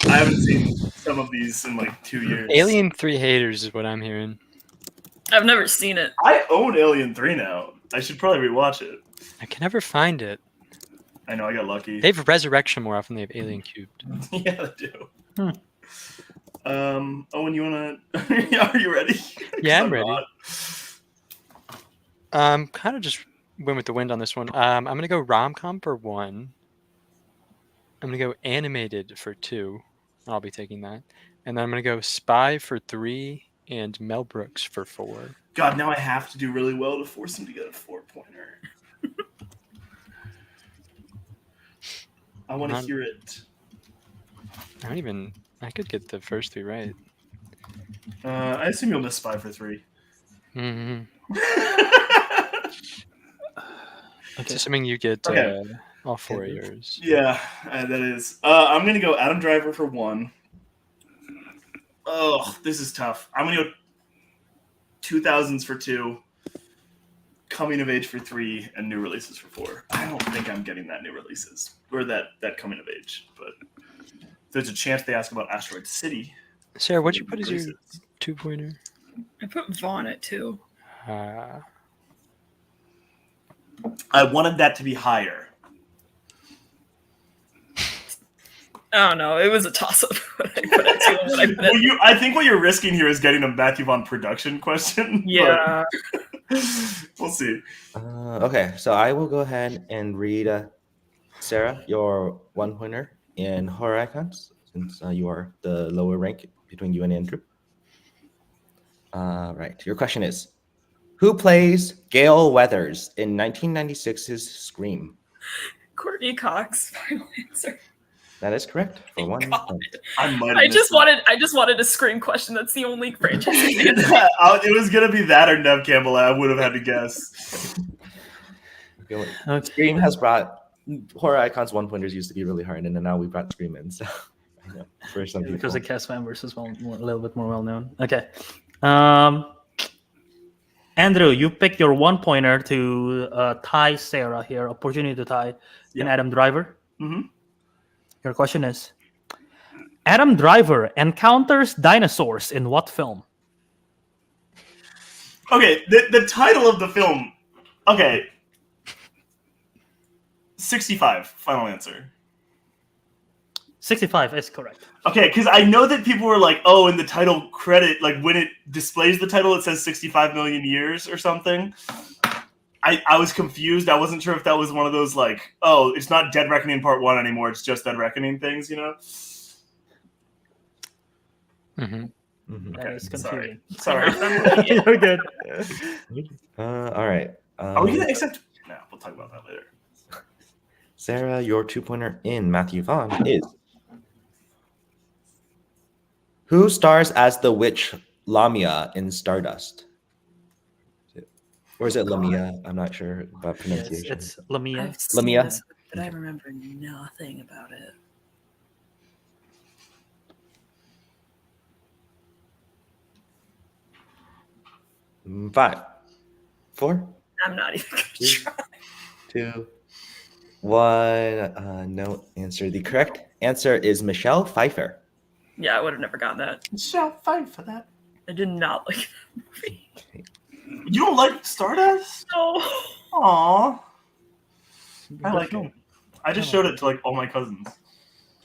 I haven't seen some of these in like 2 years. Alien 3 haters is what I'm hearing. I've never seen it. I own Alien 3 now. I should probably rewatch it. I can never find it. I know, I got lucky. They have Resurrection more often than they have Alien Cubed. Yeah, they do. Owen, you wanna? Are you ready? Yeah, I'm ready. Kind of just went with the wind on this one. I'm gonna go rom-com for 1. I'm gonna go animated for 2. I'll be taking that. And then I'm gonna go spy for 3 and Mel Brooks for 4. God, now I have to do really well to force him to get a 4-pointer. I want to hear it. I could get the first 3 right. I assume you'll miss spy for 3. Mm-hmm. Okay. Assuming you get Okay. all 4 of yours. Yeah, that is. I'm gonna go Adam Driver for 1. Oh, this is tough. I'm gonna go 2000s for 2, coming of age for 3, and new releases for 4. I don't think I'm getting that new releases or that coming of age, but there's a chance they ask about Asteroid City. Sarah, what'd you put as your Releases. 2-pointer? I put Vaughn at 2. I wanted that to be higher. I don't know. It was a toss-up. What I put at 2 and what I put at Well, I think what you're risking here is getting a Matthew Vaughn production question. but Yeah. we'll see. Okay, so I will go ahead and read Sarah, your 1-pointer in horror icons, since you are the lower rank between you and Andrew. Right, your question is, who plays Gail Weathers in 1996's Scream? Courtney Cox. Final answer. That is correct for 1 God. point. I might. I just wanted a Scream question. That's the only franchise. It was gonna be that or Nev Campbell. I would have had to guess. Scream has brought horror icons 1-pointers used to be really hard, and then now we brought Scream in. So I know, for some people, Because the cast members is a little bit more well known. Okay. Andrew, you picked your 1-pointer to tie Sarah here. Opportunity to tie in Yeah. Adam Driver. Mhm. Your question is, Adam Driver encounters dinosaurs in what film? Okay, the title of the film. Okay. 65. Final answer. 65 is correct. Okay, because I know that people were like, "Oh, in the title credit, like when it displays the title, it says 65 million years or something." I was confused. I wasn't sure if that was one of those like, "Oh, it's not Dead Reckoning Part 1 anymore. It's just Dead Reckoning things," you know? Mm-hmm. Mhm. That is confusing. Sorry. You're good. All right. Are we gonna accept? No, we'll talk about that later. Sarah, your 2-pointer in Matthew Vaughn is, who stars as the witch Lamia in Stardust? Or is it Lamia? I'm not sure about pronunciation. It's Lamia. I've seen Lamia? this, but I remember nothing about it. Five, 4, I'm not even going to try. 2, 1. No answer. The correct answer is Michelle Pfeiffer. Yeah, I would have never gotten that. Shout fight for that. I did not like that movie. You don't like Stardust? No. Aww. I like it. I just showed it to like all my cousins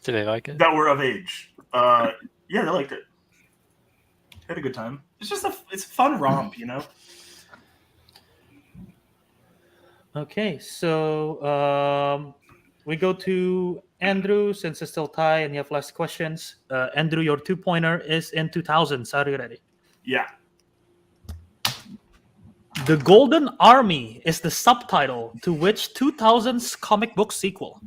Did they like it? that were of age. Yeah, they liked it. Had a good time. It's just it's a fun romp, you know. Okay, so we go to Andrew since it's still tie and you have less questions. Andrew, your 2-pointer is in 2000s. Are you ready? Yeah. The Golden Army is the subtitle to which 2000s comic book sequel?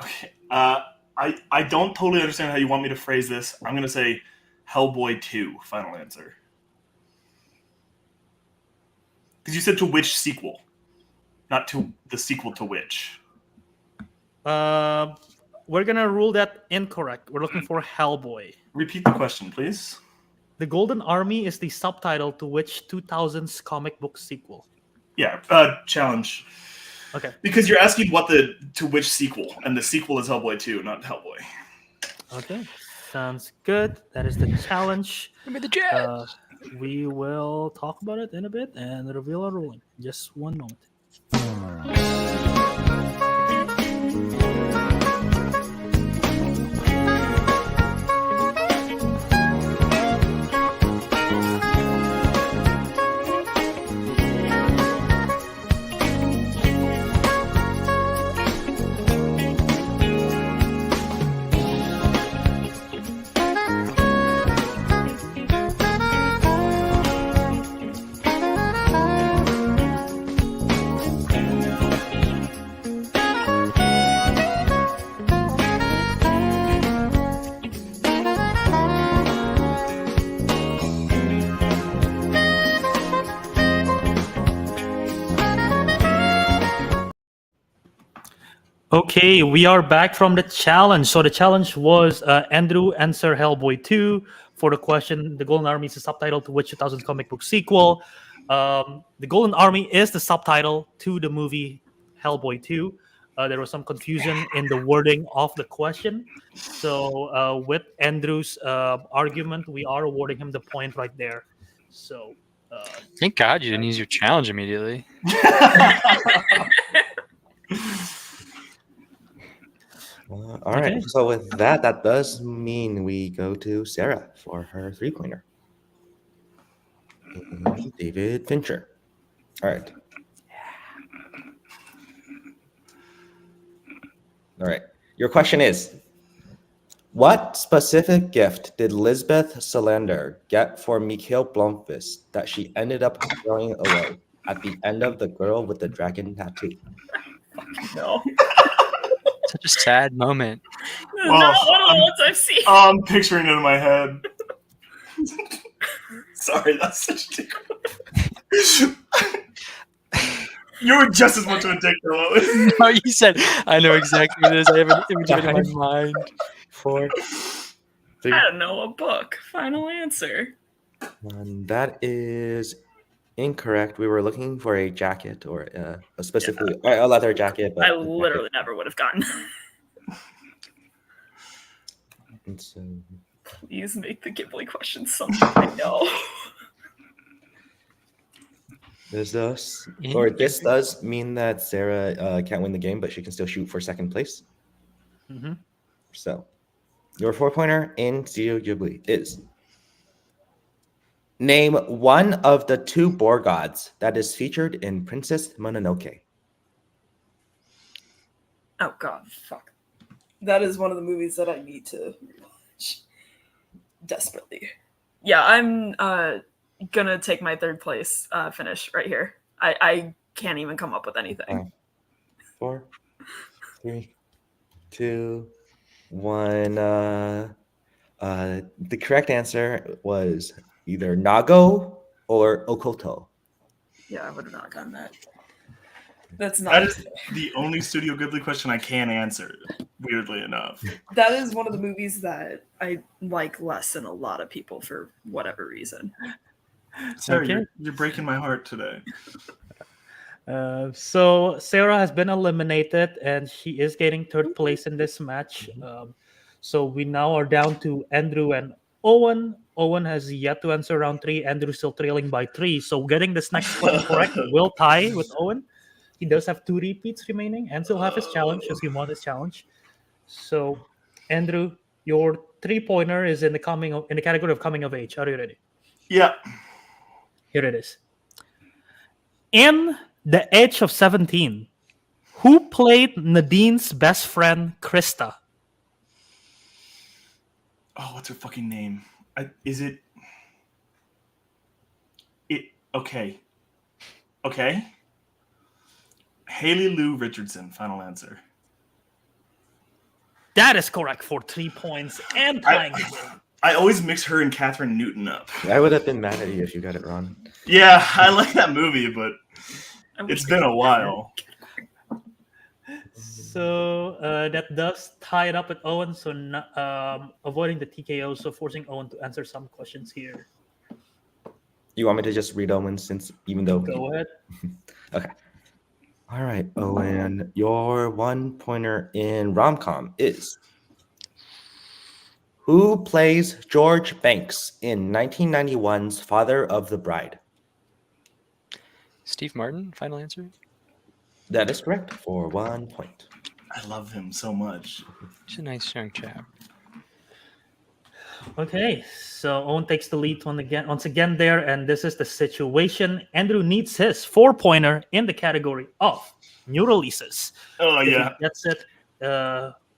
Okay. I don't totally understand how you want me to phrase this. I'm gonna say Hellboy 2. Final answer. Because you said to which sequel? Not to the sequel to which? We're gonna rule that incorrect. We're looking for Hellboy. Repeat the question, please. The Golden Army is the subtitle to which 2000s comic book sequel? Yeah, challenge. Okay. Because you're asking to which sequel, and the sequel is Hellboy 2, not Hellboy. Okay. Sounds good. That is the challenge. Give me the jet. We will talk about it in a bit and reveal our ruling. Just one moment. Okay, we are back from the challenge. So the challenge was Andrew answer Hellboy 2 for the question. The Golden Army is the subtitle to which 2000 comic book sequel? The Golden Army is the subtitle to the movie Hellboy 2. There was some confusion in the wording of the question. So with Andrew's argument, we are awarding him the point right there. So Thank God you didn't use your challenge immediately. All right. Okay. So with that does mean we go to Sarah for her 3-pointer. David Fincher. All right. All right. Your question is, what specific gift did Lisbeth Salander get for Mikhail Blomkvist that she ended up throwing away at the end of The Girl with the Dragon Tattoo? No. Such a sad moment. Well, Not one of the ones I've seen. I'm picturing it in my head. Sorry, that's such a dick. You were just as much of a dick, though. No, you said, I know exactly what it is. I have an image of it in my mind. 4, 3. I don't know, a book. Final answer. And that is incorrect. We were looking for a jacket or a specifically a leather jacket. But I literally never would have gotten. And so, Please make the Ghibli question something I know. this does mean that Sarah can't win the game, but she can still shoot for second place. Mm-hmm. So, your 4-pointer in Studio Ghibli is: name one of the 2 boar gods that is featured in Princess Mononoke. Oh god, fuck. That is one of the movies that I need to watch desperately. Yeah, I'm gonna take my 3rd place finish right here. I can't even come up with anything. 4, 3, 2, 1. The correct answer was either Nago or Okoto. Yeah, I would have not gotten that. That's not. That is the only Studio Ghibli question I can answer, weirdly enough. That is one of the movies that I like less than a lot of people for whatever reason. Sorry, Okay. you're breaking my heart today. So Sarah has been eliminated, and she is getting 3rd place in this match. So we now are down to Andrew and Owen. Owen has yet to answer round 3. Andrew still trailing by 3. So getting this next question correct will tie with Owen. He does have 2 repeats remaining and still have his challenge as he won his challenge. So, Andrew, your 3-pointer is in the category of coming of age. Are you ready? Yeah. Here it is. In The Age of 17, who played Nadine's best friend, Krista? Oh, what's her fucking name? Is it? Okay. Okay. Haley Lou Richardson. Final answer. That is correct for 3 points and tying the game. I always mix her and Catherine Newton up. I would have been mad at you if you got it wrong. Yeah, I like that movie, but I wish It's I been could a while. So that does tie it up with Owen. So avoiding the TKO, so forcing Owen to answer some questions here. You want me to just read Owen since even though Go ahead. Okay. All right, Owen, your 1-pointer in rom-com is who plays George Banks in 1991's Father of the Bride? Steve Martin, final answer. That is correct for 1 point. I love him so much. He's a nice young chap. Okay, so Owen takes the lead once again there, and this is the situation. Andrew needs his 4-pointer in the category of new releases. Oh If yeah. he gets it,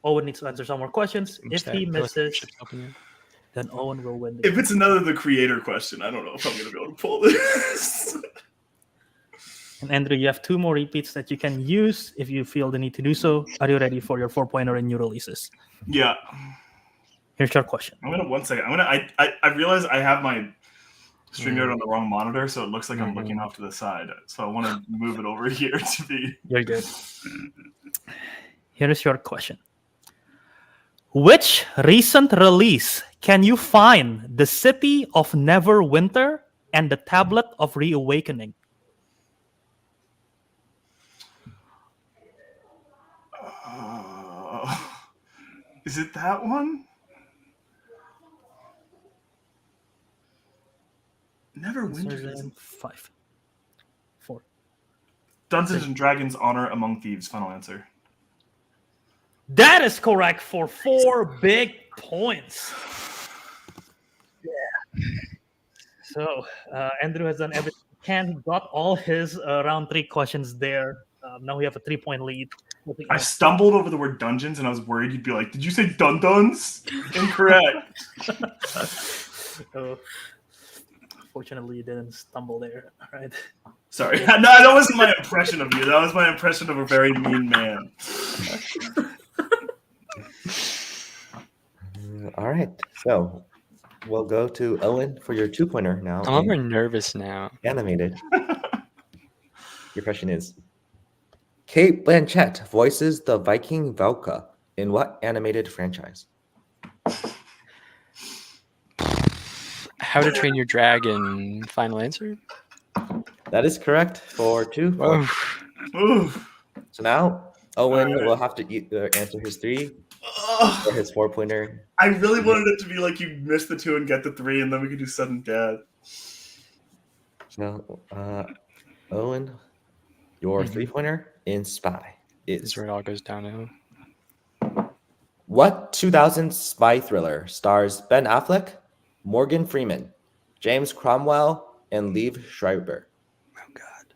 Owen needs to answer some more questions. Oops, If that he misses, relationship's open yet. then Owen will win the If it's another the creator question, I don't know if I'm gonna be able to pull this. And Andrew, you have 2 more repeats that you can use if you feel the need to do so. Are you ready for your 4-pointer in new releases? Yeah. Here's your question. I'm gonna 1 second. I realize I have my StreamYard on the wrong monitor, so it looks like I'm looking off to the side. So I want to move it over here to be. You're good. Here is your question. Which recent release can you find the City of Neverwinter and the Tablet of Reawakening? Is it that one? Neverwinter. Answers in 5, 4. Dungeons and Dragons: Honor Among Thieves. Final answer. That is correct for 4 big points. Yeah. So Andrew has done everything he can. He got all his round 3 questions there. Now we have a 3-point lead. I stumbled over the word dungeons, and I was worried you'd be like, "Did you say dun-duns?" Incorrect. Fortunately, you didn't stumble there. All right. Sorry. No, that wasn't my impression of you. That was my impression of a very mean man. All right, so we'll go to Owen for your 2-pointer now. I'm a in little nervous now. Animated. Your question is Kate Blanchett voices the Viking Valka in what animated franchise? How to Train Your Dragon, final answer. That is correct for 2 points. Ooh. So now Owen All right. will have to either answer his 3 or his 4-pointer. I really wanted it to be like you miss the 2 and get the 3, and then we could do sudden death. So, Owen, your 3-pointer in Spy This is is where it all goes downhill. what 2000 spy thriller stars Ben Affleck, Morgan Freeman, James Cromwell, and Liev Schreiber? Oh God.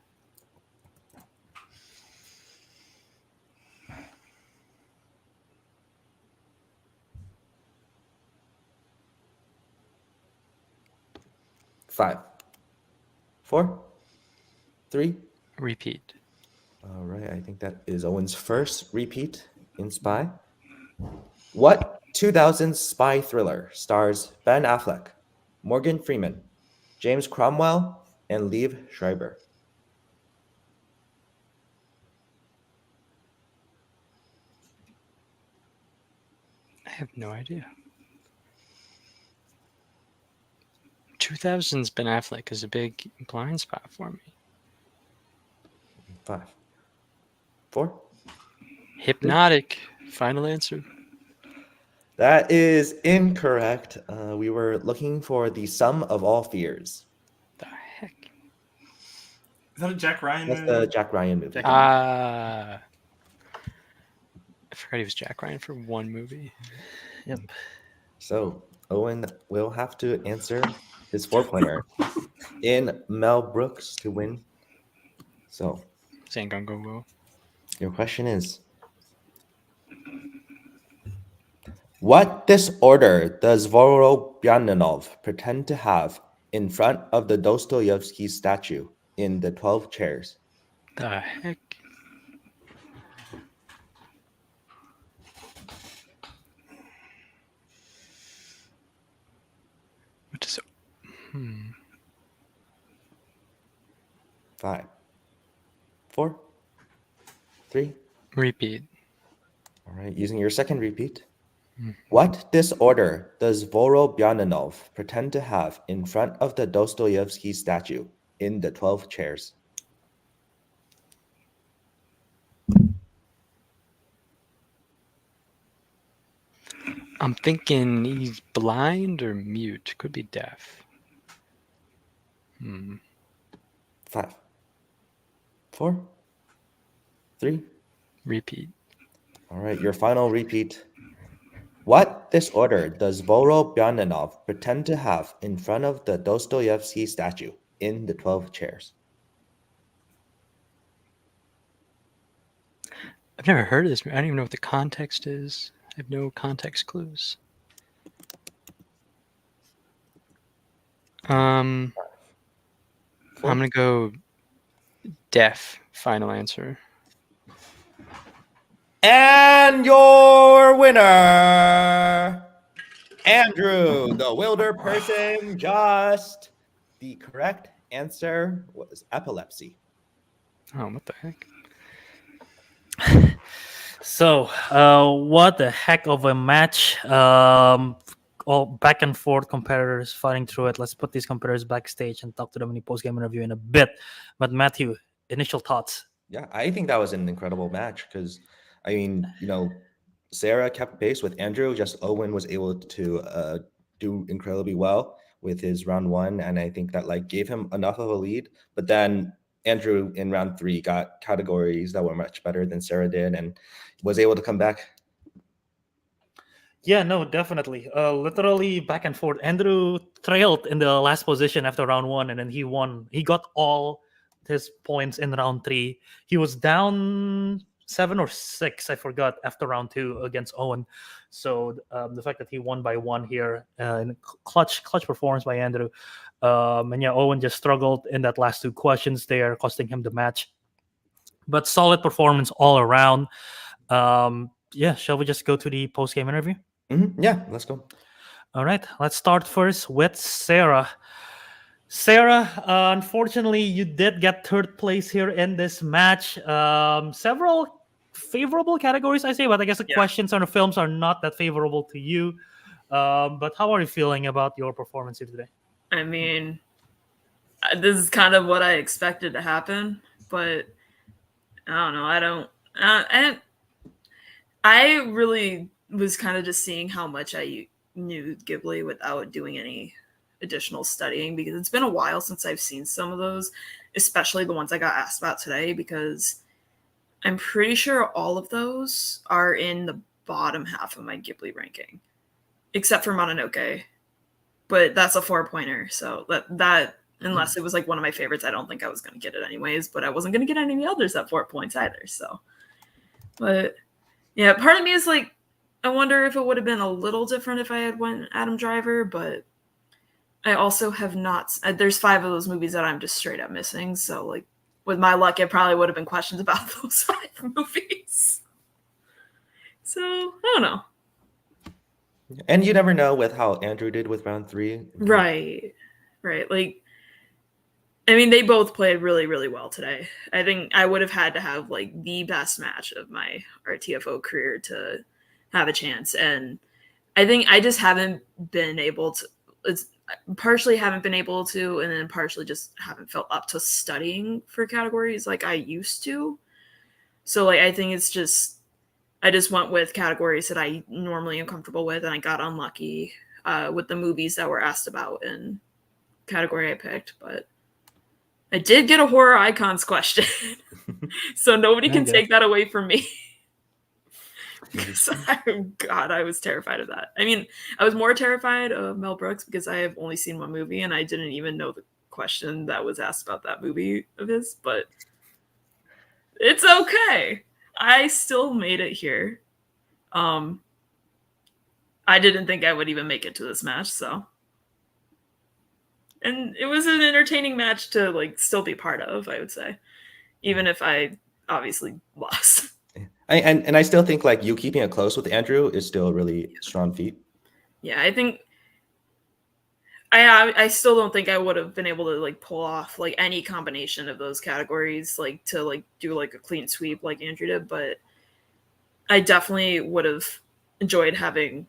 Five, 4, 3. Repeat. All right, I think that is Owen's first repeat in Spy. What 2000 spy thriller stars Ben Affleck, Morgan Freeman, James Cromwell, and Liev Schreiber? I have no idea. 2000's Ben Affleck is a big blind spot for me. 5, 4. Hypnotic, final answer. That is incorrect. We were looking for the sum of all fears. The heck? Is that a Jack Ryan That's movie? the Jack Ryan movie. I forgot he was Jack Ryan for one movie. Yep. So Owen will have to answer his 4-pointer in Mel Brooks to win. So This ain't gonna go well. your question is, what disorder does Vorobyaninov pretend to have in front of the Dostoevsky statue in The 12 Chairs? The heck? What is it? 5, 4, 3. Repeat. All right, using your second repeat. What disorder does Vorobyaninov pretend to have in front of the Dostoevsky statue in the 12 chairs? I'm thinking he's blind or mute. Could be deaf. 5, 4, 3. Repeat. All right, your final repeat. What disorder does Vorobyaninov pretend to have in front of the Dostoevsky statue in the 12 chairs? I've never heard of this. I don't even know what the context is. I have no context clues. I'm 4, gonna go deaf. Final answer. And your winner, Andrew, the Wilderperson. Just the correct answer was epilepsy. Oh, what the heck? So, what the heck of a match. All back and forth competitors fighting through it. Let's put these competitors backstage and talk to them in the post-game interview in a bit. But Matthew, initial thoughts? Yeah, I think that was an incredible match because, I mean, Sarah kept pace with Andrew. Just Owen was able to do incredibly well with his round 1, and I think that gave him enough of a lead. But then Andrew in round 3 got categories that were much better than Sarah did and was able to come back. Yeah, no, definitely. Literally back and forth. Andrew trailed in the last position after round 1, and then he won. He got all his points in round 3. He was down 7 or 6, I forgot, after round 2 against Owen. So the fact that he won by 1 here, and clutch performance by Andrew. And yeah, Owen just struggled in that last 2 questions there, costing him the match. But solid performance all around. Yeah, shall we just go to the post-game interview? Yeah, let's go. All right, let's start first with Sarah. Sarah, unfortunately, you did get 3rd place here in this match. Several favorable categories, I say, but I guess the questions on the films are not that favorable to you. But how are you feeling about your performance here today? I mean, this is kind of what I expected to happen, but I don't know. I really was kind of just seeing how much I knew Ghibli without doing any additional studying, because it's been a while since I've seen some of those, especially the ones I got asked about today, because I'm pretty sure all of those are in the bottom half of my Ghibli ranking, except for Mononoke. But that's a 4-pointer, so that unless it was one of my favorites, I don't think I was going to get it anyways, but I wasn't going to get any of the others at 4 points either, so. But yeah, part of me is I wonder if it would have been a little different if I had went Adam Driver, but I also have not. There's 5 of those movies that I'm just straight up missing. So, with my luck, it probably would have been questions about those 5 movies. So, I don't know. And you never know with how Andrew did with round 3. Right. I mean, they both played really, really well today. I think I would have had to have the best match of my RTFO career to have a chance. And I think I just haven't been able to. It's partially haven't been able to, and then partially just haven't felt up to studying for categories like I used to. So I think it's just I just went with categories that I normally am comfortable with, and I got unlucky with the movies that were asked about in category I picked. But I did get a horror icons question, so nobody can take that away from me. God, I was terrified of that. I mean, I was more terrified of Mel Brooks because I have only seen 1 movie and I didn't even know the question that was asked about that movie of his, but it's okay. I still made it here. I didn't think I would even make it to this match, so. And it was an entertaining match to still be part of, I would say, even if I obviously lost. And I still think you keeping it close with Andrew is still a really strong feat. Yeah, I think I still don't think I would have been able to like pull off like any combination of those categories like to like do like a clean sweep like Andrew did, but I definitely would have enjoyed having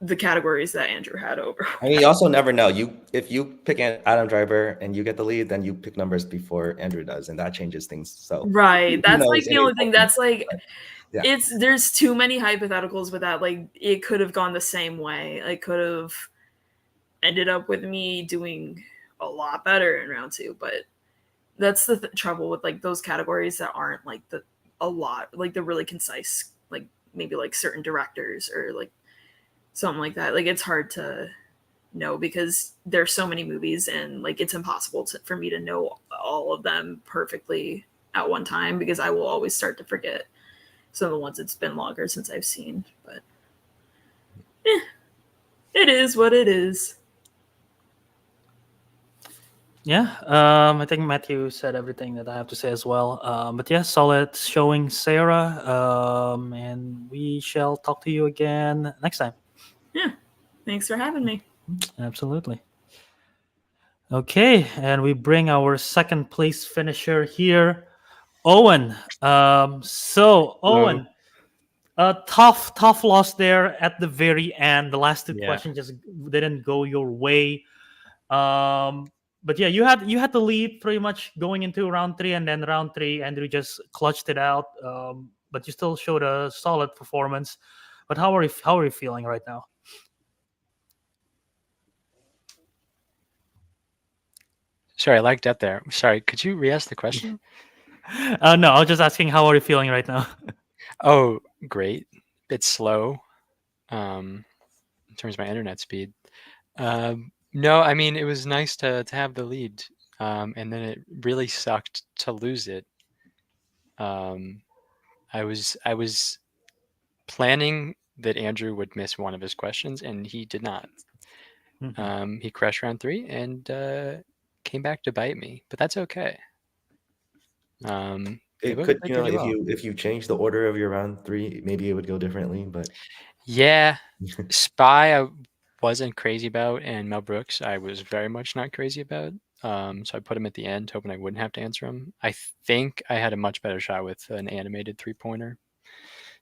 the categories that Andrew had over. I mean, you also never know. If you pick Adam Driver and you get the lead, then you pick numbers before Andrew does, and that changes things. So Right. who That's knows like the in only a thing. moment, That's like but yeah. there's too many hypotheticals with that. Like it could have gone the same way. It could have ended up with me doing a lot better in round 2, but that's the trouble with like those categories that aren't like a lot like the really concise, like maybe like certain directors or like something like that. Like it's hard to know because there's so many movies and like it's impossible for me to know all of them perfectly at one time because I will always start to forget some of the ones it's been longer since I've seen. But it is what it is. Yeah, I think Matthew said everything that I have to say as well. But yeah, solid showing, Sarah. And we shall talk to you again next time. Yeah. Thanks for having me. Absolutely. Okay, and we bring our second place finisher here, Owen. Owen, a tough loss there at the very end. The last two Yeah. questions just didn't go your way. But yeah, you had the lead pretty much going into round 3, and then round 3, Andrew just clutched it out. But you still showed a solid performance. But how are you feeling right now? Sorry, I lagged out there. Sorry, could you re-ask the question? No, I was just asking how are you feeling right now? Oh, great. Bit slow in terms of my internet speed. No, I mean, it was nice to have the lead, and then it really sucked to lose it. I was planning that Andrew would miss one of his questions, and he did not. Mhm. He crushed round 3 and came back to bite me, but that's okay. They It both could, played pretty well. if you change the order of your round 3, maybe it would go differently. But Yeah, Spy I wasn't crazy about, and Mel Brooks I was very much not crazy about. So I put him at the end, hoping I wouldn't have to answer him. I think I had a much better shot with an animated 3-pointer,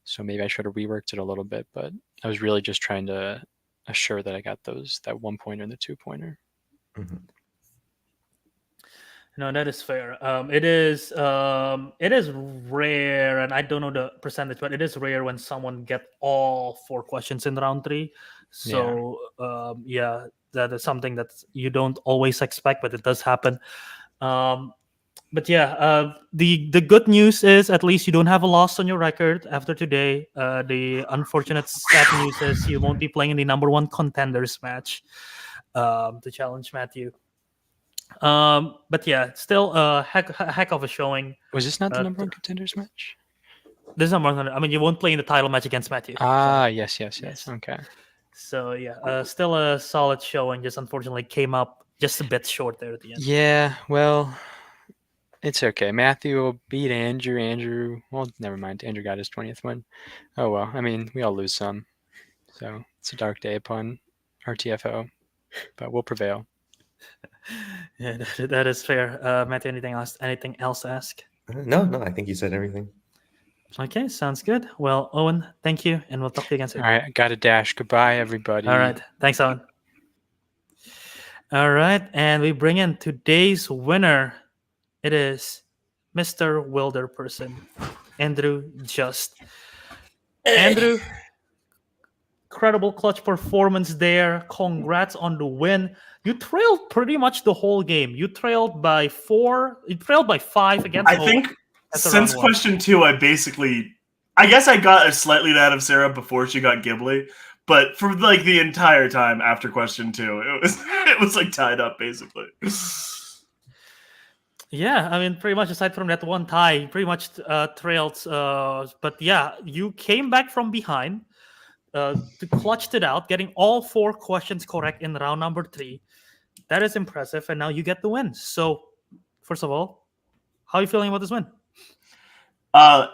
so maybe I should have reworked it a little bit. But I was really just trying to assure that I got that 1-pointer and the 2-pointer. Mhm. No, that is fair. It is rare, and I don't know the percentage, but it is rare when someone get all 4 questions in round 3. So yeah, that is something that you don't always expect, but it does happen. But yeah, the good news is at least you don't have a loss on your record after today. The unfortunate sad news is you won't be playing in the number 1 contenders match to challenge Matthew. But yeah, still a heck of a showing. Was this not the number 1 contenders match? This is number 100. I mean, you won't play in the title match against Matthew. Yes. Okay. So yeah, still a solid showing. Just unfortunately came up just a bit short there at the end. Yeah, well, it's okay. Matthew will beat Andrew. Well, never mind. Andrew got his 20th win. Oh well. I mean, we all lose some. So it's a dark day upon RTFO, but we'll prevail. Yeah, that is fair. Matthew, anything else to ask? No, I think you said everything. Okay, sounds good. Well, Owen, thank you, and we'll talk to you again soon. All right, I got to dash. Goodbye, everybody. All right, thanks, Owen. All right, and we bring in today's winner. It is Mr. Wilderperson, Andrew Just. Andrew, incredible clutch performance there. Congrats on the win. You trailed pretty much the whole game. You trailed by 4. You trailed by 5 against I Owen. think since question 2, I guess I got slightly ahead of Sarah before she got Ghibli, but for like the entire time after question 2, it was like tied up basically. Yeah, I mean, pretty much aside from that one tie, you pretty much trailed. But yeah, you came back from behind to clutched it out, getting all 4 questions correct in round number 3. That is impressive, and now you get the win. So, first of all, how are you feeling about this win? I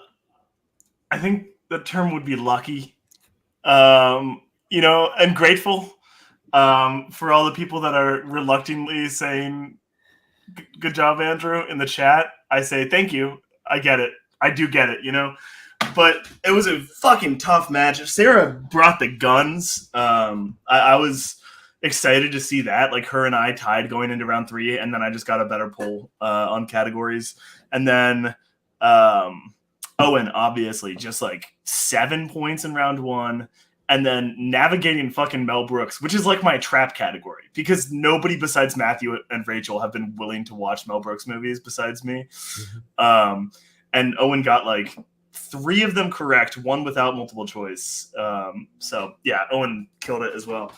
think the term would be lucky, and grateful. For all the people that are reluctantly saying good job, Andrew, in the chat, I say thank you. I get it. I do get it, But it was a fucking tough match. Sarah brought the guns. I was excited to see that. Like, her and I tied going into round 3, and then I just got a better pull on categories. And then Owen, obviously, just like 7 points in round 1. And then navigating fucking Mel Brooks, which is like my trap category, because nobody besides Matthew and Rachel have been willing to watch Mel Brooks movies besides me. And Owen got like 3 of them correct, 1 without multiple choice. So yeah, Owen killed it as well.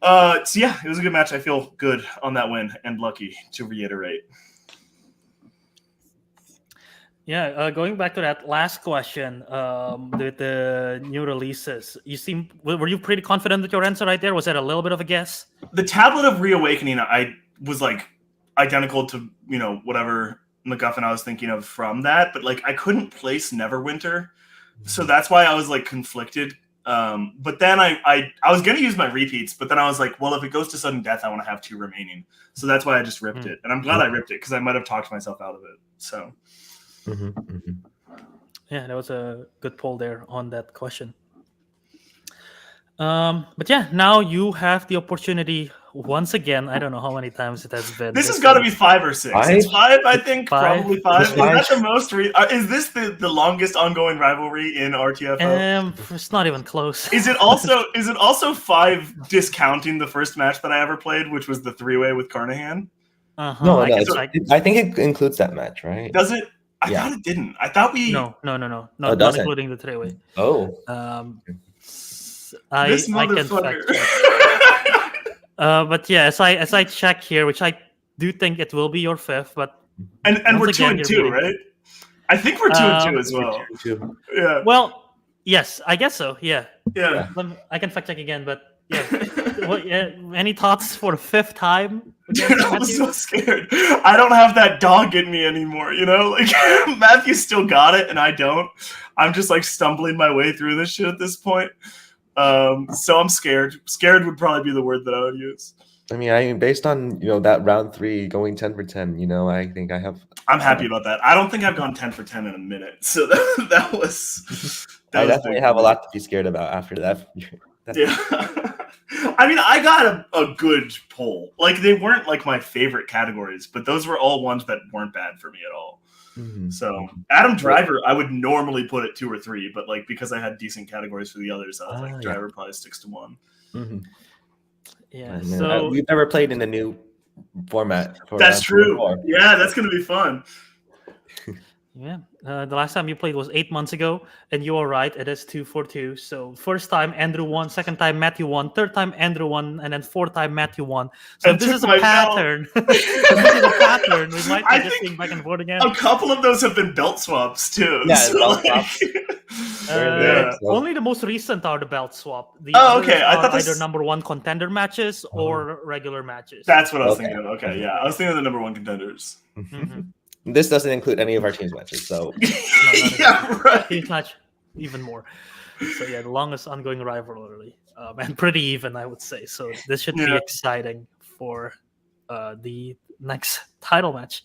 So yeah, it was a good match. I feel good on that win and lucky, to reiterate. Yeah, going back to that last question, with the new releases, were you pretty confident with your answer right there? Was that a little bit of a guess? The Tablet of Reawakening, I was like identical to whatever MacGuffin I was thinking of from that, but like I couldn't place Neverwinter, so that's why I was like conflicted. But then I was gonna use my repeats, but then I was like, well, if it goes to sudden death, I want to have 2 remaining, so that's why I just ripped it, and I'm glad I ripped it because I might have talked myself out of it. So. Yeah, that was a good poll there on that question. But yeah, now you have the opportunity once again. I don't know how many times it has been. This has got to be 5 or 6. 5? It's 5, I think. 5? Probably 5. Is Is that the most? Is this the longest ongoing rivalry in RTFO? It's not even close. Is it also 5 discounting the first match that I ever played, which was the 3-way with Carnahan? No, I guess I think it includes that match, right? Does it? I thought it didn't. I thought we. No. Oh, Not doesn't. including the 3-way. Oh. This I can motherfucker. fact check. But yeah, as I check here, which I do think it will be your 5th, but and we're once 2 again, and you're 2, really- right? I think we're 2 and 2 as well. Yeah. well, yes, I guess so. Yeah, Yeah. I can fact check again, but yeah. Any thoughts for the 5th time? Dude, I was so scared. I don't have that dog in me anymore, Like, Matthew still got it, and I don't. I'm just, like, stumbling my way through this shit at this point. So I'm scared. Scared would probably be the word that I would use. I mean, based on, that round 3 going 10 for 10, I think I have... I'm happy about that. I don't think I've gone 10 for 10 in a minute. So that was... I definitely have a lot to be scared about after that. Yeah. I mean, I got a good poll. Like, they weren't like my favorite categories, but those were all ones that weren't bad for me at all. So Adam Driver, I would normally put at 2 or 3, but like because I had decent categories for the others, I was like, Driver probably sticks to 1. Yeah. So we've never played in the new format. That's true. Yeah, that's gonna be fun. Yeah. The last time you played was 8 months ago, and you are right. It is 2 for 2. So first time Andrew won, second time Matthew won, third time Andrew won, and then 4th time Matthew won. So this is a pattern. We might be just being back and forth again. A couple of those have been belt swaps too. Yeah, so belt swaps. Only the most recent are the belt swap. The okay. I thought either number 1 contender matches or regular matches. That's what I was thinking of. Okay, yeah, I was thinking of the number 1 contenders. This doesn't include any of our team's matches, so yeah, right. Team's match even more. So yeah, the longest ongoing rivalry, and pretty even, I would say. So this should be exciting for the next title match,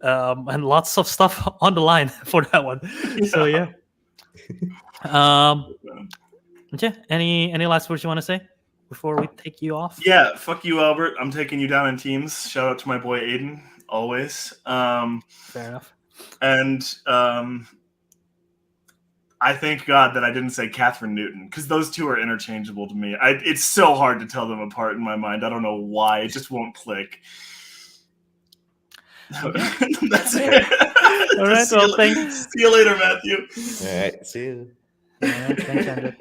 and lots of stuff on the line for that one. So yeah. Any last words you want to say before we take you off? Yeah, fuck you, Albert. I'm taking you down in teams. Shout out to my boy Aiden. Always. Fair enough. And I thank God that I didn't say Catherine Newton, because those two are interchangeable to me. It's so hard to tell them apart in my mind. I don't know why. It just won't click. That's it. All right. Well, thanks. See you later, Matthew. all right, see you. All right, thanks, Andrew.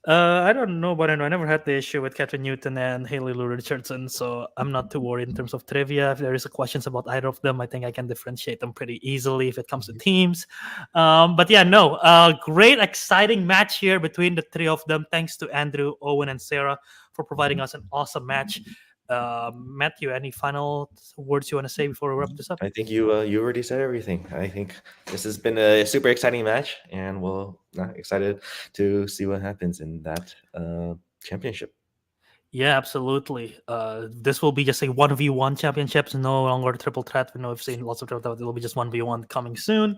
I don't know, but I never had the issue with Catherine Newton and Haley Lou Richardson, so I'm not too worried in terms of trivia. If there is questions about either of them, I think I can differentiate them pretty easily if it comes to teams. But yeah, great, exciting match here between the 3 of them. Thanks to Andrew, Owen, and Sarah for providing us an awesome match. Matthew, any final words you want to say before we wrap this up? I think you already said everything. I think this has been a super exciting match, and we're excited to see what happens in that championship. Yeah, absolutely. This will be just a 1v1 championships, no longer triple threat. We know we've seen lots of triple threat. It will be just 1v1 coming soon.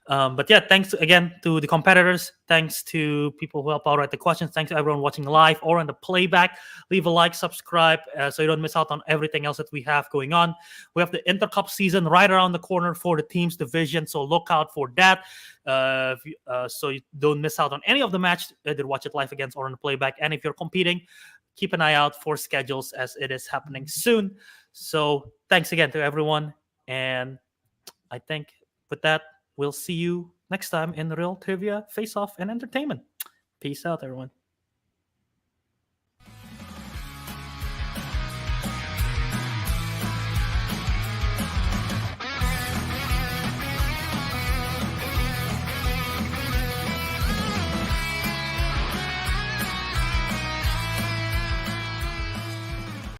But yeah, thanks again to the competitors. Thanks to people who help out write the questions. Thanks to everyone watching live or on the playback. Leave a like, subscribe, so you don't miss out on everything else that we have going on. We have the Intercup season right around the corner for the teams division, so look out for that. So you don't miss out on any of the match. Either watch it live against or on the playback. And if you're competing, keep an eye out for schedules as it is happening soon. So thanks again to everyone. And I think with that, we'll see you next time in Real Trivia, Face Off, and Entertainment. Peace out, everyone.